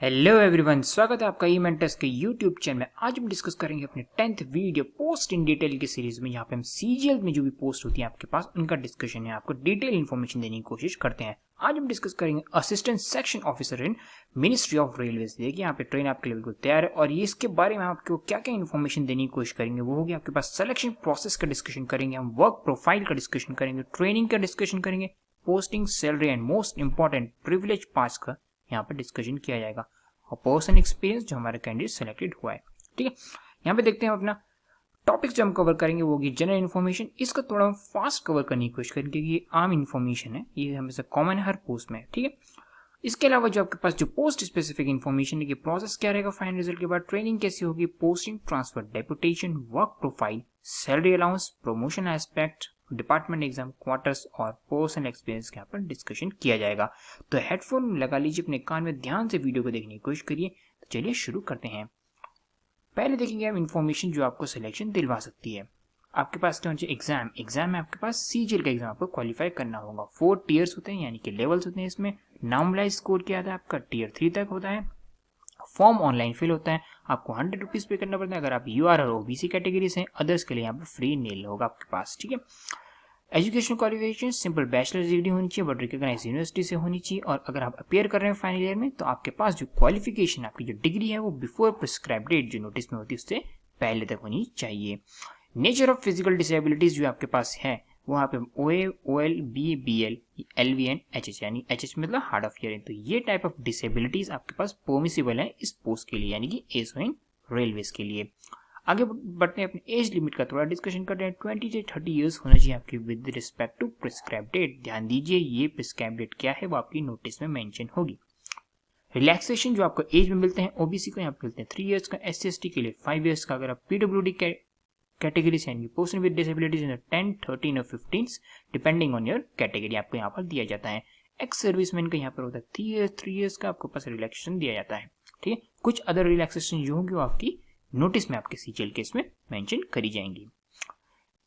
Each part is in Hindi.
हेलो एवरीवन, स्वागत है आपका ई मेंटर्स के यूट्यूब चैनल में। आज हम डिस्कस करेंगे अपने 10th video post in detail की सीरीज में। यहाँ पे हम सीजीएल में जो भी पोस्ट होती है आपके पास उनका डिस्कशन है, आपको डिटेल इन्फॉर्मेशन देने की कोशिश करते हैं। आज हम डिस्कस करेंगे assistant section officer in ministry of railways. देखिए यहाँ पे ट्रेन आपके लिए बिल्कुल तैयार है और ये इसके बारे में आपको क्या क्या इन्फॉर्मेशन देने की कोशिश करेंगे वो होगी आपके पास। सिलेक्शन प्रोसेस का डिस्कशन करेंगे, हम वर्क प्रोफाइल का डिस्कशन करेंगे, ट्रेनिंग का डिस्कशन करेंगे, posting, salary and most important privilege पास का यहाँ पर डिस्कशन किया जाएगा और पर्सन एक्सपीरियंस जो हमारा कैंडिडेट सेलेक्टेड हुआ है। ठीक है, यहाँ पे देखते हैं अपना टॉपिक्स जो हम कवर करेंगे वो होगी जनरल इन्फॉर्मेशन। इसका थोड़ा हम फास्ट कवर करने की कोशिश करेंगे क्योंकि ये आम इन्फॉर्मेशन है, ये हमेशा कॉमन है हर पोस्ट में। ठीक है, इसके अलावा जो आपके पास जो पोस्ट स्पेसिफिक इन्फॉर्मेशन है कि प्रोसेस क्या रहेगा फाइनल रिजल्ट के बाद, ट्रेनिंग कैसी होगी, posting, transfer, deputation, work profile, salary allowance, promotion aspect, department exam, quarters और पर्सनल एक्सपीरियंस के यहाँ पर डिस्कशन किया जाएगा। तो हेडफोन लगा लीजिए अपने कान में, ध्यान से वीडियो को देखने की कोशिश करिए। तो चलिए शुरू करते हैं। पहले देखेंगे हम इन्फॉर्मेशन जो आपको सिलेक्शन दिलवा सकती है। आपके पास क्या होना चाहिए, एग्जाम में आपके पास सीजीएल का एग्जाम आपको क्वालिफाई करना होगा। 4 टीयर्स होते हैं यानी कि लेवल्स होते हैं। इसमें नॉर्मलाइज स्कोर क्या आता है आपका टीयर 3 तक होता है। फॉर्म ऑनलाइन फिल होता है, आपको 100 रुपीज पे करना पड़ता है अगर आप यूआर और ओबीसी कैटेगरी से हैं। अदर्स के लिए यहाँ पर फ्री नील होगा आपके पास। ठीक है, education qualification simple bachelors degree होनी चाहिए बट रिकॉग्नाइज यूनिवर्सिटी से होनी चाहिए। और अगर आप अपेयर कर रहे हैं फाइनल ईयर में तो आपके पास जो क्वालिफिकेशन आपकी जो डिग्री है वो बिफोर प्रिस्क्राइब डेट जो नोटिस में होती है उससे पहले तक होनी चाहिए। नेचर ऑफ फिजिकल डिसेबिलिटीज जो आपके पास है वो यहाँ पे ओए, ओएल, बीएल, एलवीएन, एचएच यानी एचएच मतलब हार्ड ऑफ हियरिंग। तो ये टाइप ऑफ डिसेबिलिटीज आपके पास परमिसिबल है इस पोस्ट के लिए यानी कि एसओ इन रेलवेज के लिए। आगे बढ़ते हैं, अपने एज लिमिट का थोड़ा डिस्कशन करते हैं। 20 से 30 इयर्स होना चाहिए आपकी with respect to prescribe date. ध्यान दीजिए ये प्रिस्क्राइब डेट क्या है वो आपकी नोटिस में मेंशन होगी। रिलैक्सेशन जो आपको एज में मिलते हैं, ओबीसी को यहाँ पे मिलते हैं 3 इयर्स का, एससी एसटी के लिए 5 इयर्स का। अगर आप पीडब्ल्यूडी कैटेगरी से यानी पर्सन विद डिसेबिलिटीज इन 10, 13 और 15 डिपेंडिंग ऑन योर कैटेगरी आपको यहाँ पर दिया जाता है। एक्स सर्विसमैन का यहाँ पर होता है 3 इयर्स का आपको पास रिलैक्सेशन दिया जाता है। ठीक है, कुछ अदर रिलैक्सेशन जो होंगे वो आपकी नोटिस में आपके सीजीएल केस में मेंशन करी जाएंगी।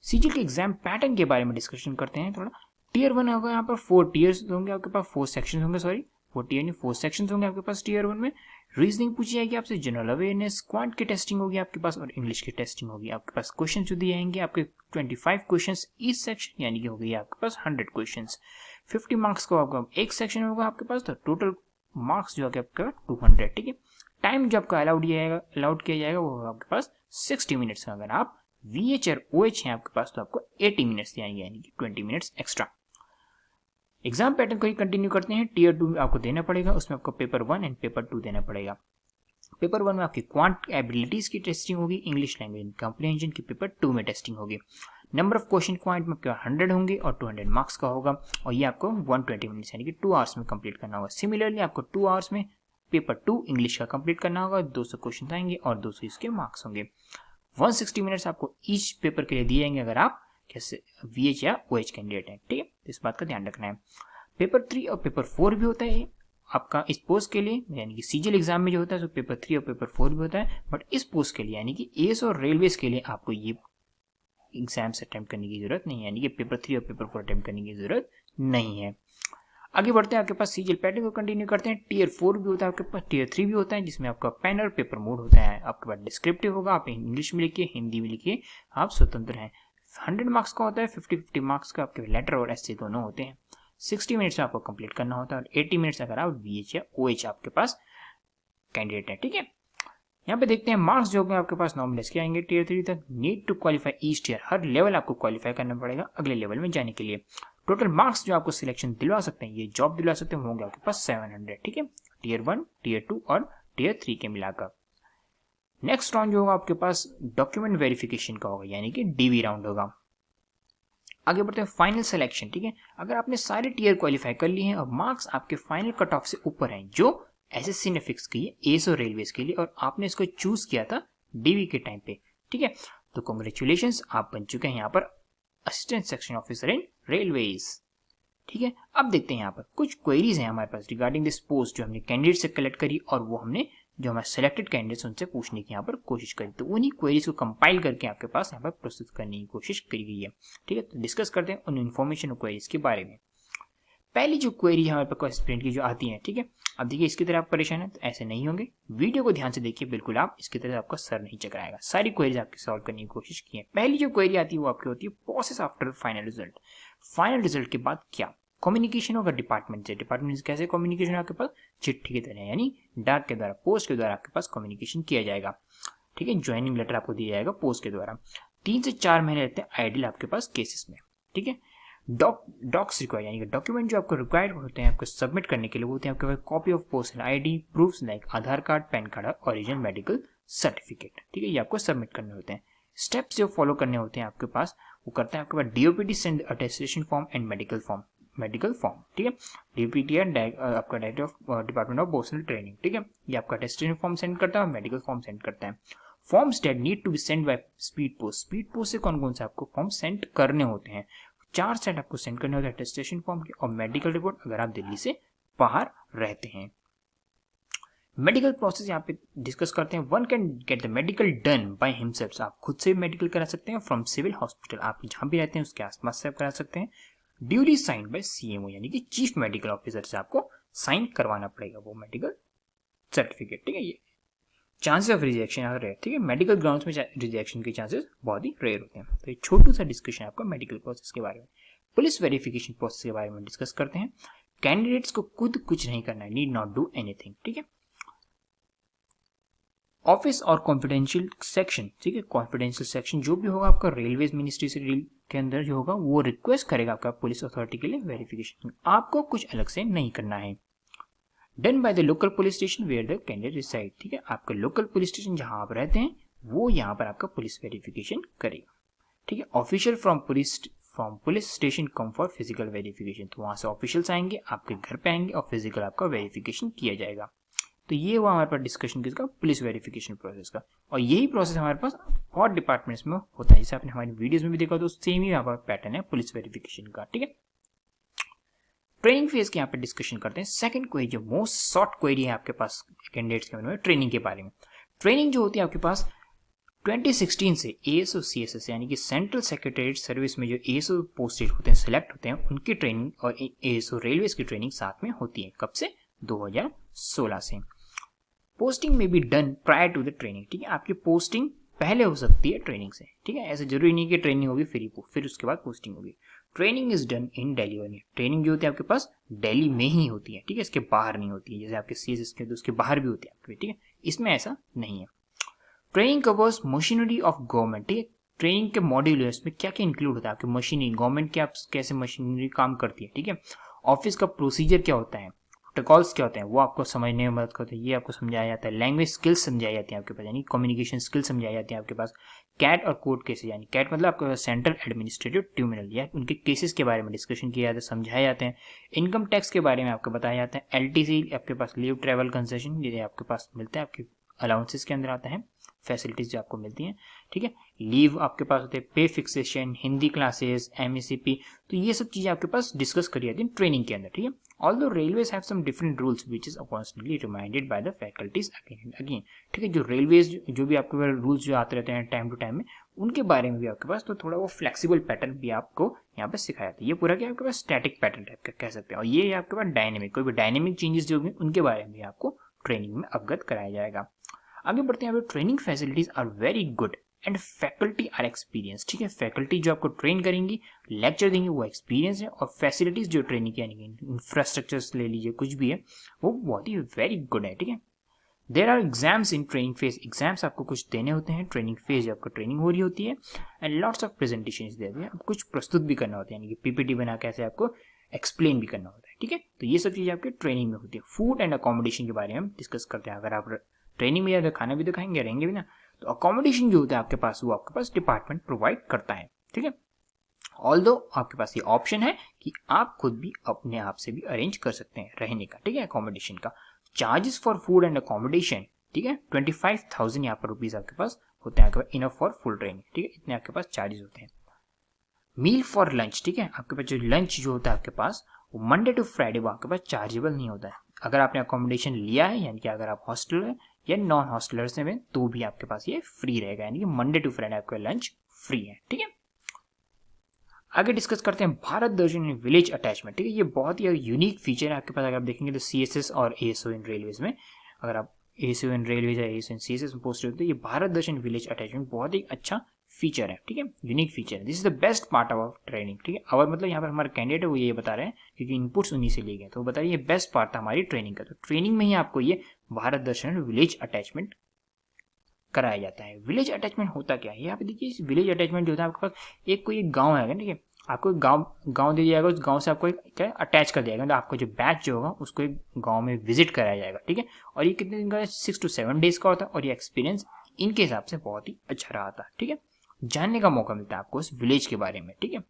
सीजीएल के एग्जाम पैटर्न के बारे में डिस्कशन करते हैं थोड़ा। टीयर 1 होगा यहाँ पर 4 टीयर्स होंगे आपके पास, 4 सेक्शन होंगे, सॉरी 4 टीयर नहीं 4 सेक्शन होंगे आपके पास टीयर 1 में। रीजनिंग पूछी जाएगी आपसे, जनरल अवेयरनेस, क्वांट की टेस्टिंग होगी आपके पास और इंग्लिश की टेस्टिंग होगी आपके पास। क्वेश्चन जो दिए जाएंगे आपके 25 क्वेश्चन ईच सेक्शन यानी कि हो गई आपके पास 100 क्वेश्चन। 50 मार्क्स का आपका एक सेक्शन होगा आपके पास, तो टोटल मार्क्स जो है आपका 200। ठीक है, टाइम जो आपका अलाउड किया जाएगा वो होगा आपके पास 60 मिनट्स का। अगर आप VH और OH है आपके पास तो आपको 80 मिनट्स यानी कि 20 मिनट्स एक्स्ट्रा। एग्जाम पैटर्न को ही कंटिन्यू करते हैं। टीयर 2 आपको देना पड़ेगा, उसमें आपको पेपर 1 एंड पेपर 2 देना पड़ेगा। पेपर 1 में आपकी क्वांट एबिलिटीज की टेस्टिंग होगी, इंग्लिश लैंग्वेज कॉम्प्रिहेंशन की पेपर 2 में टेस्टिंग होगी। नंबर ऑफ क्वेश्चन क्वांट में आपके 100 होंगे और 200 मार्क्स का होगा और ये आपको 120 मिनट्स यानी कि 2 आवर्स में कंप्लीट करना होगा। सिमिलरली आपको 2 आवर्स में पेपर 2 इंग्लिश का कंप्लीट करना होगा, 200 क्वेश्चन आएंगे और 200 इसके मार्क्स होंगे। 160 मिनट्स आपको ईच पेपर के लिए दिए जाएंगे अगर आप कैसे VH या OH कैंडिडेट हैं। ठीक है, इस बात का ध्यान रखना है। पेपर 3 और पेपर 4 भी होता है आपका इस पोस्ट के लिए, यानी कि सीजीएल एग्जाम में जो होता है तो पेपर 3 और पेपर 4 भी होता है, बट इस पोस्ट के लिए यानी कि एस और रेलवेज के लिए आपको ये एग्जाम्स अटेम्प्ट करने की जरूरत नहीं है, यानी कि पेपर 3 और पेपर 4 अटेम्प्ट करने की जरूरत नहीं है। आगे बढ़ते हैं, आपके पास सीजीएल पैटर्न को कंटिन्यू करते हैं। टीयर 4 भी होता है आपके पास, टीयर 3 भी होता है जिसमें आपका पेन और पेपर मोड होता है। आपके पास डिस्क्रिप्टिव होगा, आप इंग्लिश में लिखिए, हिंदी में लिखिए, आप स्वतंत्र हैं। 100 मार्क्स का होता है, 50 मार्क्स का आपके लेटर और ऐसे दोनों होते हैं। 60 मिनट्स में आपको कंप्लीट करना होता है और 80 मिनट्स अगर आप VH या OH आपके पास कैंडिडेट है। ठीक है, यहाँ पे देखते हैं मार्क्स जो होंगे आपके पास नॉर्मल इसके आएंगे टीयर 3 तक। Need to qualify each tier, हर लेवल आपको क्वालिफाई करना पड़ेगा अगले लेवल में जाने के लिए। टोटल मार्क्स जो आपको सिलेक्शन दिलवा सकते हैं, ये जॉब दिलवा सकते हैं, होंगे आपके पास 700। ठीक है, टीयर 1, टीयर 2 और टीयर 3 के मिलाकर। नेक्स्ट राउंड जो होगा आपके पास डॉक्यूमेंट वेरिफिकेशन का होगा यानी कि DV राउंड होगा। आगे बढ़ते हैं फाइनल सिलेक्शन। ठीक है, अगर आपने सारे टीयर क्वालिफाई कर लिए हैं और मार्क्स आपके फाइनल कट ऑफ से ऊपर हैं जो SSC ने फिक्स की है एस और रेलवेज के लिए, और आपने इसको चूज किया था DV के टाइम पे, ठीक है, तो कॉन्ग्रेचुलेशंस, आप बन चुके हैं यहाँ पर असिस्टेंट सेक्शन ऑफिसर इन रेलवेज। ठीक है, अब देखते हैं यहाँ पर कुछ क्वेरीज हैं हमारे पास रिगार्डिंग दिस पोस्ट जो हमने कैंडिडेट से कलेक्ट करी और वो हमने जो हमारे सेलेक्टेड कैंडिडेट्स उनसे पूछने की यहाँ पर कोशिश करी। तो उन्हीं क्वेरीज को कंपाइल करके आपके पास यहाँ पर प्रस्तुत करने की कोशिश करी गई है। ठीक है, तो डिस्कस करते हैं उन इन्फॉर्मेशन और क्वेरीज के बारे में। पहली जो क्वेरी हमारे पास स्टूडेंट की जो आती है, ठीक है, अब देखिए इसकी तरह आप परेशान है तो ऐसे नहीं होंगे, वीडियो को ध्यान से देखिए, बिल्कुल आप इसकी तरह आपका सर नहीं चकराएगा। सारी क्वेरीज आपकी सॉल्व करने की कोशिश की है। पहली जो क्वेरी आती है वो आपकी होती है process after final result. Final result के बाद क्या कम्युनिकेशन होगा डिपार्टमेंट से। डिपार्टमेंट से कैसे कम्युनिकेशन आपके पास, चिट्ठी की तरह, यानी डाक के द्वारा, पोस्ट के द्वारा आपके पास कम्युनिकेशन किया जाएगा, ठीक है। ज्वाइनिंग लेटर आपको दिया जाएगा पोस्ट के द्वारा। 3 से 4 महीने रहते हैं आइडियल आपके पास केसेस में, ठीक है। डॉक्स रिक्वायर, यानी कि डॉक्यूमेंट जो आपको रिक्वायर्ड होते हैं आपको सबमिट करने के लिए, वो होते हैं आपके पास copy of personal ID, proofs like Aadhaar card, PAN card और ओरिजिनल मेडिकल सर्टिफिकेट, ठीक है, ये आपको सबमिट करने होते हैं। स्टेप्स जो फॉलो करने होते हैं आपके पास, वो करते हैं आपके पास DOPT send attestation form and medical form, ठीक है। डीओपीटी आपका director of department of personnel training, ठीक है, ये आपका अटेस्टेशन फॉर्म सेंड करता है और मेडिकल फॉर्म सेंड करता है। Forms that need to be send by speed post. Speed post से कौन कौन से आपको फॉर्म सेंड करने होते हैं, 4 सेट आपको सेंड करने होते हैं अटेस्टेशन फॉर्म के, और मेडिकल रिपोर्ट अगर आप दिल्ली से बाहर रहते हैं। मेडिकल प्रोसेस यहाँ पे डिस्कस करते हैं। One can get the medical done by himself. आप खुद से मेडिकल करा सकते हैं फ्रॉम सिविल हॉस्पिटल, आप जहां भी रहते हैं उसके आसपास से आप करा सकते हैं। ड्यूली साइन बाय सीएमओ, यानी कि चीफ मेडिकल ऑफिसर से आपको साइन करवाना पड़ेगा वो मेडिकल सर्टिफिकेट, ठीक है। ये chances of rejection are rare, ठीक है, मेडिकल ग्राउंड्स में रिजेक्शन के चांसेस बहुत ही रेयर होते हैं। तो ये छोटू सा डिस्कशन आपका मेडिकल प्रोसेस के बारे में। पुलिस वेरिफिकेशन प्रोसेस के बारे में डिस्कस करते हैं। कैंडिडेट्स को खुद कुछ नहीं करना है, नीड नॉट डू एनीथिंग, ठीक है। ऑफिस और कॉन्फिडेंशियल सेक्शन, ठीक है, कॉन्फिडेंशियल सेक्शन जो भी होगा आपका रेलवेज मिनिस्ट्री से डील के अंदर जो होगा वो रिक्वेस्ट करेगा आपका पुलिस अथॉरिटी के लिए वेरिफिकेशन, आपको कुछ अलग से नहीं करना है। Done by the local police station where the candidate reside, ठीक है, आपका लोकल पुलिस स्टेशन जहां आप रहते हैं वो यहाँ पर आपका पुलिस वेरिफिकेशन करेगा, ठीक है। Official from police station come for physical verification, तो वहां से ऑफिशियल्स आएंगे, आपके घर पे आएंगे और फिजिकल आपका वेरिफिकेशन किया जाएगा। तो ये हुआ हमारे पास डिस्कशन किसका, पुलिस वेरिफिकेशन प्रोसेस का। और यही प्रोसेस हमारे पास और डिपार्टमेंट्स में होता है, जैसे आपने हमारी वीडियोस में भी देखा तो सेम ही यहाँ पर पैटर्न है पुलिस वेरिफिकेशन का, ठीक है। ट्रेनिंग फेज के यहाँ पे डिस्कशन करते हैं। सेकंड क्वेरी जो मोस्ट शॉर्ट क्वेरी है आपके पास कैंडिडेट्स के बारे में, ट्रेनिंग के बारे में। ट्रेनिंग जो होती है आपके पास 2016 से एएसओ सीएसएस यानी कि सेंट्रल सेक्रेटरीट सर्विस में जो एएसओ पोस्टेड होते हैं, सिलेक्ट होते हैं, उनकी ट्रेनिंग और एएसओ रेलवेज की ट्रेनिंग साथ में होती है। कब से, 2016 से। पोस्टिंग में be done prior to the training, ठीक है, आपकी पोस्टिंग पहले हो सकती है ट्रेनिंग से, ठीक है, ऐसे जरूरी नहीं कि ट्रेनिंग होगी फिर उसके बाद पोस्टिंग होगी। Training is done in Delhi only, training जो होती है आपके पास दिल्ली में ही होती है, ठीक है, इसके बाहर नहीं होती है, जैसे आपके सीएसएस के उसके बाहर भी होती है आपके, ठीक है, इसमें ऐसा नहीं है। Training covers machinery of government, ठीक है, ट्रेनिंग के मॉड्यूल है, इसमें क्या क्या इंक्लूड होता है आपकी मशीनरी, गवर्नमेंट के आप कैसे मशीनरी काम करती है, ठीक है, ऑफिस का प्रोसीजर क्या होता है, प्रोटोकॉल्स क्या होते हैं वो आपको समझने में मदद करते हैं, ये आपको समझाया जाता है। लैंग्वेज स्किल्स समझाई जाती है आपके पास, यानी कम्युनिकेशन स्किल्स समझाई जाती है आपके पास। कैट और कोर्ट केसेस, यानी कैट मतलब आपके पास सेंट्रल एडमिनिस्ट्रेटिव ट्रिब्यूनल, या उनके केसेस के बारे में डिस्कशन किया जाता है, समझाए जाते हैं। इनकम टैक्स के बारे में आपको बताया जाता है। एलटीसी आपके पास लीव ट्रैवल कंसेशन, ये आपके पास मिलता है, आपके अलाउंसेस के अंदर आता है, फैसिलिटीज जो आपको मिलती हैं, ठीक है। लीव आपके पास होते हैं, पे फिक्सेशन, हिंदी क्लासेस, एमएससीपी, तो ये सब चीजें आपके पास डिस्कस करी जाती है ट्रेनिंग के अंदर, ठीक है। Although railways have some different rules which is constantly reminded by the faculties again and again, ठीक है। जो रेलवेज जो भी आपके पास रूल्स जो आते रहते हैं टाइम टू टाइम में, उनके बारे में भी आपके पास तो थोड़ा वो फ्लेक्सिबल पैटर्न भी आपको यहाँ पे सिखाया जाता है। ये पूरा क्या आपके पास स्टैटिक पैटर्न टाइप का कह सकते हैं, और ये आपके पास डायनेमिक, कोई भी डायनेमिक चेंजेस जो भी उनके बारे में भी आपको ट्रेनिंग में अवगत कराया जाएगा। आगे बढ़ते हैं, training facilities are very good and faculty are experience, ठीक है, फैकल्टी जो आपको ट्रेन करेंगी, लेक्चर देंगे, वो एक्सपीरियंस है, और फैसिलिटीज जो ट्रेनिंग की यानी इंफ्रास्ट्रक्चर्स ले लीजिए, कुछ भी है वो बहुत ही वेरी गुड है, ठीक है। There are exams in training phase, exams आपको कुछ देने होते हैं ट्रेनिंग फेज, आपको ट्रेनिंग हो रही होती है, एंड लॉट्स ऑफ प्रेजेंटेशन देते हैं, कुछ प्रस्तुत भी करना होता है, यानी कि पीपीटी बना के ऐसे आपको एक्सप्लेन भी करना होता है, ठीक है। तो ये सब चीजें आपके ट्रेनिंग में होती है। फूड एंड अकोमोडेशन के बारे में हम डिस्कस करते हैं। अगर आप ट्रेनिंग में या खाना भी तो खाएंगे, रहेंगे भी ना, तो अकोमोडेशन जो होता है आपके पास वो आपके पास डिपार्टमेंट प्रोवाइड करता है, ठीक है। ऑल्दो आपके पास ये ऑप्शन है कि आप खुद भी अपने आप से भी अरेंज कर सकते हैं रहने का, ठीक है, अकोमोडेशन का। Charges for food and accommodation, ठीक है, 25,000 यहाँ पर रुपीज आपके पास होते हैं, आपके पास इनफ फॉर फुल ट्रेनिंग, ठीक है, इतने आपके पास चार्जेस होते हैं। मील फॉर लंच, ठीक है, आपके पास जो लंच जो होता है आपके पास वो मंडे टू फ्राइडे वो आपके पास चार्जेबल नहीं होता है। अगर आपने अकोमोडेशन लिया है, यानी कि अगर आप हॉस्टल है या नॉन हॉस्टलर्स में, तो भी आपके पास ये फ्री रहेगा, यानी कि मंडे टू फ्राइडे आपका लंच फ्री है, ठीक है। आगे डिस्कस करते हैं भारत दर्शन इन विलेज अटैचमेंट। ठीक है, ये बहुत ही यूनिक फीचर है आपके पास। अगर आप देखेंगे तो CSS और ASO इन रेलवेज में, अगर आप ASO इन रेलवेज या ASO इन CSS में पोस्ट होते हैं, ये भारत दर्शन विलेज अटैचमेंट बहुत ही अच्छा फीचर है। ठीक है, यूनिक फीचर है। This is the best part of training. ठीक है, और मतलब यहाँ पर हमारे कैंडिडेट है वो ये बता रहे हैं क्योंकि इनपुट्स उन्हीं से लिए गए, तो वो बता रहे हैं ये बेस्ट पार्ट था हमारी ट्रेनिंग का। तो ट्रेनिंग में ही आपको ये भारत दर्शन विलेज अटैचमेंट कराया जाता है। विलेज अटैचमेंट होता क्या है, यहाँ पे देखिए विलेज अटैचमेंट जो होता है आपके पास, एक कोई एक गाँव है, ठीक है, आपको एक गाँव दे दिया जाएगा, उस गाँव से आपको एक क्या अटैच कर दिया जाएगा, मतलब आपका जो बैच जो होगा उसको एक गाँव में विजिट कराया जाएगा। ठीक है, और ये कितने दिन का, 6 to 7 डेज का होता है, और ये एक्सपीरियंस इनके हिसाब से बहुत ही अच्छा रहा था। ठीक है, जानने का मौका मिलता है आपको इस विलेज के बारे में। ठीक है,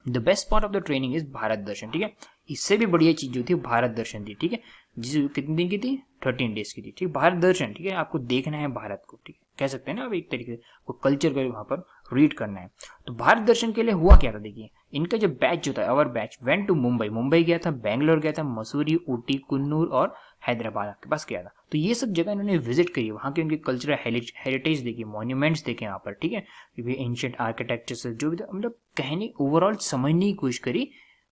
the best part of the training is Bharat Darshan. ठीक है, इससे भी बढ़िया चीज जो थी भारत दर्शन थी। ठीक है, जिस कितने दिन की थी, 13 डेज की थी। ठीक है, भारत दर्शन, ठीक है, आपको देखना है भारत को। ठीक है, कह सकते हैं ना, अब एक तरीके से वो कल्चर को वहां पर रीड करना है। तो भारत दर्शन के लिए हुआ क्या था, देखिए इनका जो बैच जो था, अवर बैच वेंट टू मुंबई गया था, बैंगलोर गया था, मसूरी, ऊटी, कुन्नूर और हैदराबाद आपके पास गया था। तो ये सब जगह इन्होंने विजिट करी, वहाँ के उनके कल्चरल हेरिटेज देखी, मॉन्यूमेंट्स देखे यहाँ पर। ठीक है, एंशिएंट आर्किटेक्चर से जो भी था, मतलब कहने ओवरऑल समझने की कोशिश करी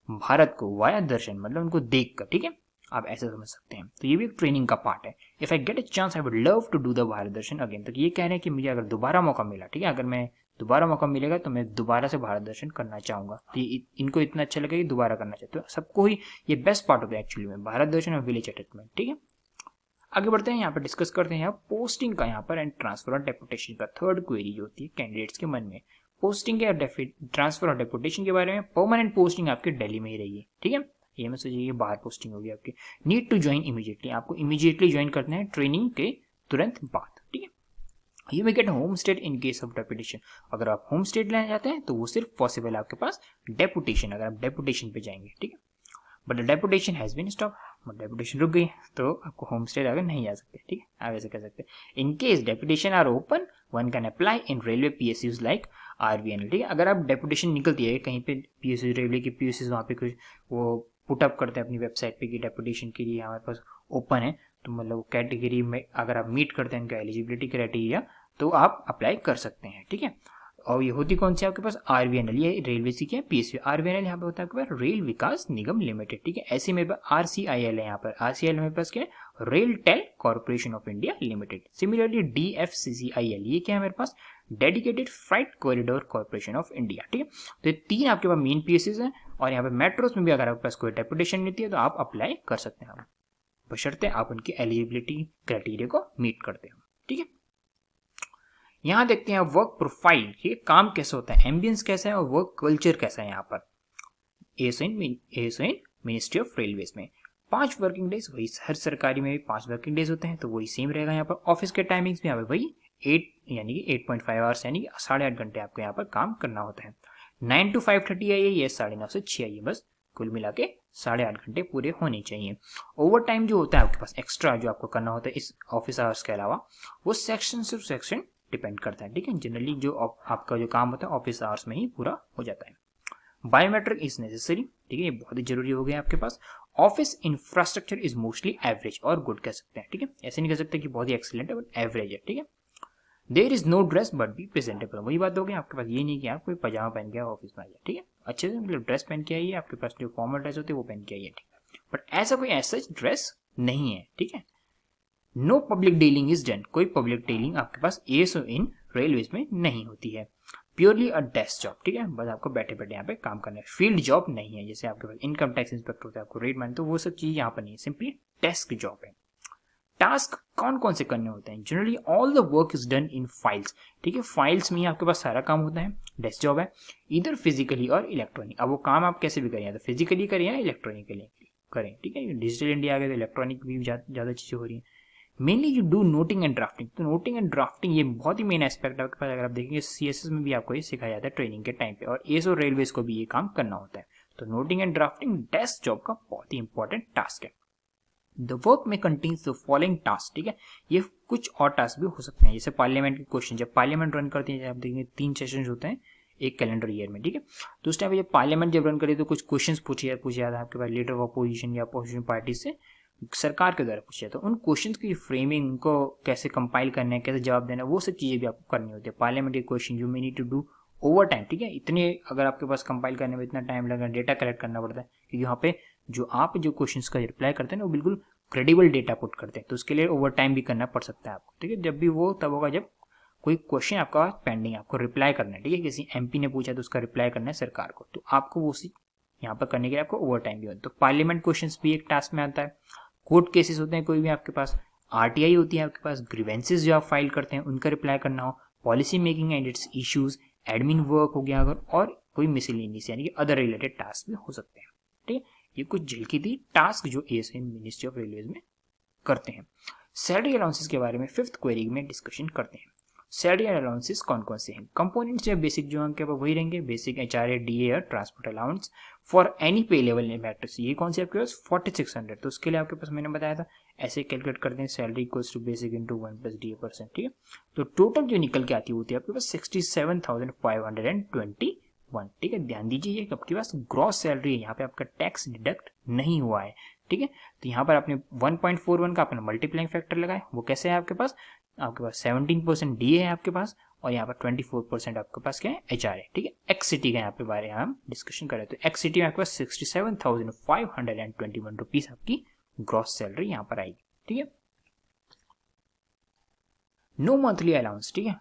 भारत को वाया दर्शन, मतलब उनको देख कर। ठीक है, आप ऐसे समझ सकते हैं। तो ये भी एक ट्रेनिंग का पार्ट है। If I get a chance I would love to do the Bharat Darshan again. तो ये कह रहे हैं कि मुझे अगर दोबारा मौका मिला, ठीक है, अगर मैं दोबारा मौका मिलेगा तो मैं दोबारा से भारत दर्शन करना चाहूंगा। तो इनको इतना अच्छा लगा कि दोबारा करना चाहते हो, सबको ही ये बेस्ट पार्ट होता है एक्चुअली में, भारत दर्शन और विलेज अटैचमेंट। ठीक है, आगे बढ़ते हैं, यहाँ पर डिस्कस करते हैं यहाँ पोस्टिंग का यहाँ पर एंड ट्रांसफर और डेपुटेशन का। थर्ड क्वेरी जो होती है कैंडिडेट्स के मन में, पोस्टिंग या ट्रांसफर और डेपुटेशन के बारे में। परमानेंट पोस्टिंग आपकी दिल्ली में ही रही है। ठीक है, ये मैं सोचिए बाहर पोस्टिंग होगी आपकी। नीड टू ज्वाइन इमीडिएटली, आपको इमीडिएटली ज्वाइन करना है ट्रेनिंग के तुरंत बाद। ठीक है, you may get home state in case of deputation. अगर आप होम स्टेट लेना चाहते हैं तो वो सिर्फ पॉसिबल है आपके पास डेपुटेशन, अगर आप डेपुटेशन पे जाएंगे। ठीक है, but the deputation has been stop, deputation रुक गई तो आपको होम स्टेट अगर नहीं जा सकते। ठीक है, आप ऐसे कर सकते हैं। In case deputation are open one can apply in railway PSUs like RVNL। ठीक है, अगर आप डेपुटेशन निकलती है कहीं पे PSU, रेलवे की PSUs वहाँ पे कुछ वो पुटअप करते हैं अपनी वेबसाइट पे कि डेपुटेशन के लिए हमारे पास ओपन है, तो मतलब कैटेगरी में अगर आप मीट करते हैं उनका एलिजिबिलिटी क्राइटेरिया तो आप अप्लाई कर सकते हैं। ठीक है, और ये होती कौन सी आपके पास, RVNL, ये रेलवे की क्या PSU। RVNL यहाँ पे होता है आपके पास रेल विकास निगम लिमिटेड। ठीक है, ऐसे मेरे पास RCIL है, यहाँ पर RCIL मेरे पास क्या है, RailTel corporation of India limited. Similarly DFCCIL, ये क्या है मेरे पास, dedicated freight corridor corporation of India. ठीक है, तो ये 3 आपके पास मेन PSUs हैं, और यहाँ पे मेट्रोस में भी अगर आपके पास कोई डेपुटेशन मिलती है तो आप अप्लाई कर सकते हैं, बशर्ते आप उनकी एलिजिबिलिटी क्राइटेरिया को मीट करते हो। ठीक है, यहाँ देखते हैं वर्क प्रोफाइल, ये काम कैसे होता है, एम्बियंस कैसा है और वर्क कल्चर कैसा है। यहाँ पर ASO in ministry of railways में 5 वर्किंग डेज, वही हर सरकारी में भी 5 वर्किंग डेज होते हैं, तो वही सेम रहेगा। यहाँ पर ऑफिस के टाइमिंग्स भी यहाँ पर वही 8 यानी कि 8.5 आवर्स यानी कि 8.5 घंटे आपको यहाँ पर काम करना होता है। 9 to 5:30 आइए, ये 9:30 से 6 आइए, बस कुल मिला के 8.5 घंटे पूरे होने चाहिए। ओवर टाइम जो होता है आपके पास एक्स्ट्रा जो आपको करना होता है इस ऑफिस आवर्स के अलावा, वो सेक्शन से सेक्शन डिपेंड करता है। ठीक है, जनरली जो आपका जो काम होता है ऑफिस आवर्स में ही पूरा हो जाता है। Biometric is necessary. ठीक है, ये बहुत ही जरूरी हो गया आपके पास। Office infrastructure is mostly average और गुड कह सकते हैं। ठीक है, ऐसे नहीं कह सकते कि बहुत ही एक्सीलेंट है, बट एवरेज है। ठीक है, there is no dress but be presentable, वही बात हो गई आपके पास, ये नहीं कि आप कोई पजामा पहन के ऑफिस में आ जाए। ठीक है, अच्छे से मतलब ड्रेस पहन के आइए, आपके पास जो फॉर्मल ड्रेस होती है वो पहन के आइए। ठीक है, बट ऐसा कोई ऐसा ड्रेस नहीं है। ठीक है, no public dealing is done, कोई पब्लिक डीलिंग आपके पास ASO इन रेलवेज में नहीं होती है। Purely a desk job. ठीक है, बस आपको बैठे बैठे यहाँ पे काम करना है, फील्ड जॉब नहीं है, जैसे आपके पास इनकम टैक्स इंस्पेक्टर होता है, आपको रेट मान, तो वो सब चीज यहाँ पर नहीं है, सिंपली डेस्क जॉब है। टास्क कौन कौन से करने होते हैं, generally all the work is done in files. ठीक है, फाइल्स में ही आपके पास सारा काम होता है, डेस्क जॉब है, इधर फिजिकली और इलेक्ट्रॉनिक। अब वो काम आप कैसे भी करें, या तो फिजिकली करें या इलेक्ट्रॉनिकली करें। ठीक है, डिजिटल इंडिया आ गया तो इलेक्ट्रॉनिक भी ज्यादा चीजें हो रही है। Mainly you do noting and drafting, तो नोटिंग एंड ड्राफ्टिंग ये बहुत ही मेन एस्पेक्ट है आपके पास। अगर आप देखेंगे CSS में भी आपको ये सिखाया जाता है ट्रेनिंग के टाइम पे, और ASO रेलवेज को भी ये काम करना होता है। तो noting and drafting desk job का बहुत ही इंपॉर्टेंट टास्क है। द वर्क में कंटेन्स द फॉलोइंग टास्क। ठीक है, ये कुछ और टास्क भी हो सकते हैं, जैसे पार्लियामेंट के क्वेश्चन, जब पार्लियामेंट रन करते हैं, आप देखेंगे 3 सेशन होते हैं एक कैलेंडर ईयर में। ठीक है, तो उस टाइम पे जब पार्लियामेंट जब रन करे तो कुछ क्वेश्चन पूछे जाते हैं आपके पास लीडर ऑफ अपोजिशन या अपोजिशन पार्टी से, सरकार के द्वारा पूछा जाता है। उन क्वेश्चन की फ्रेमिंग, उनको कैसे कंपाइल करना है, कैसे जवाब देना है, वो सब चीजें भी आपको करनी होती है। पार्लियामेंट के question you may need to do over time, ठीक है, इतने अगर आपके पास कंपाइल करने में इतना टाइम लगा, डेटा कलेक्ट करना पड़ता है, क्योंकि यहाँ पे जो क्वेश्चंस का रिप्लाई करते हैं ना वो बिल्कुल क्रेडिबल डेटा पुट करते हैं, तो उसके लिए ओवर टाइम भी करना पड़ सकता है आपको, ठीक है। जब भी वो तब होगा जब कोई क्वेश्चन आपका पेंडिंग, आपको रिप्लाई करना है, ठीक है, किसी एमपी ने पूछा तो उसका रिप्लाई करना है सरकार को, तो आपको वो यहाँ पर करने के लिए आपको ओवर टाइम भी होता है। तो पार्लियामेंट क्वेश्चंस भी एक टास्क में आता है, कोर्ट केसेस होते हैं कोई भी आपके पास, आरटीआई होती है आपके पास, ग्रीवेंसेस जो आप फाइल करते हैं उनका रिप्लाई करना हो, policy making and it's issues, admin work हो गया अगर, और कोई मिसलेनियस यानी कि अदर रिलेटेड टास्क भी हो सकते हैं, ठीक है। ये कुछ झलकी थी टास्क जो एएसआई मिनिस्ट्री ऑफ रेलवेज में करते हैं। सैलरी अलाउंसेस के बारे में 5th क्वेरी में डिस्कशन करते हैं। सैलरी अलाउंसेस कौन कौन से हैं? कंपोनेंट्स या बेसिक जो आपके पास वही रहेंगे, बेसिक एचआरए, डीए और ट्रांसपोर्ट अलाउंस फॉर एनी पे लेवल इन मैट्रिक्स। ये कौन सी आपके पास 4600, तो उसके लिए आपके पास मैंने बताया था ऐसे कैलकुलेट करते हैं, salary equals to basic into 1 + DA%, ठीक है। तो टोटल जो निकल के आती होती है आपके पास 67,521, ठीक है। ध्यान दीजिए ये आपके पास ग्रॉस सैलरी है, यहाँ पे आपका टैक्स डिडक्ट नहीं हुआ है, ठीक है। तो यहाँ पर आपने 1.41 का अपना मल्टीप्लाइंग फैक्टर लगाए, वो कैसे है आपके पास 17% डीए है आपके पास, और यहाँ पर 24% आपके पास क्या है एचआर है, ठीक है। एक्स सिटी का यहाँ पे बारे में हम डिस्कशन करें तो एक्स सिटी में आपके पास 67,521 रुपीज आपकी ग्रॉस सैलरी यहाँ पर आएगी, ठीक है। नो मंथली अलाउंस, ठीक है,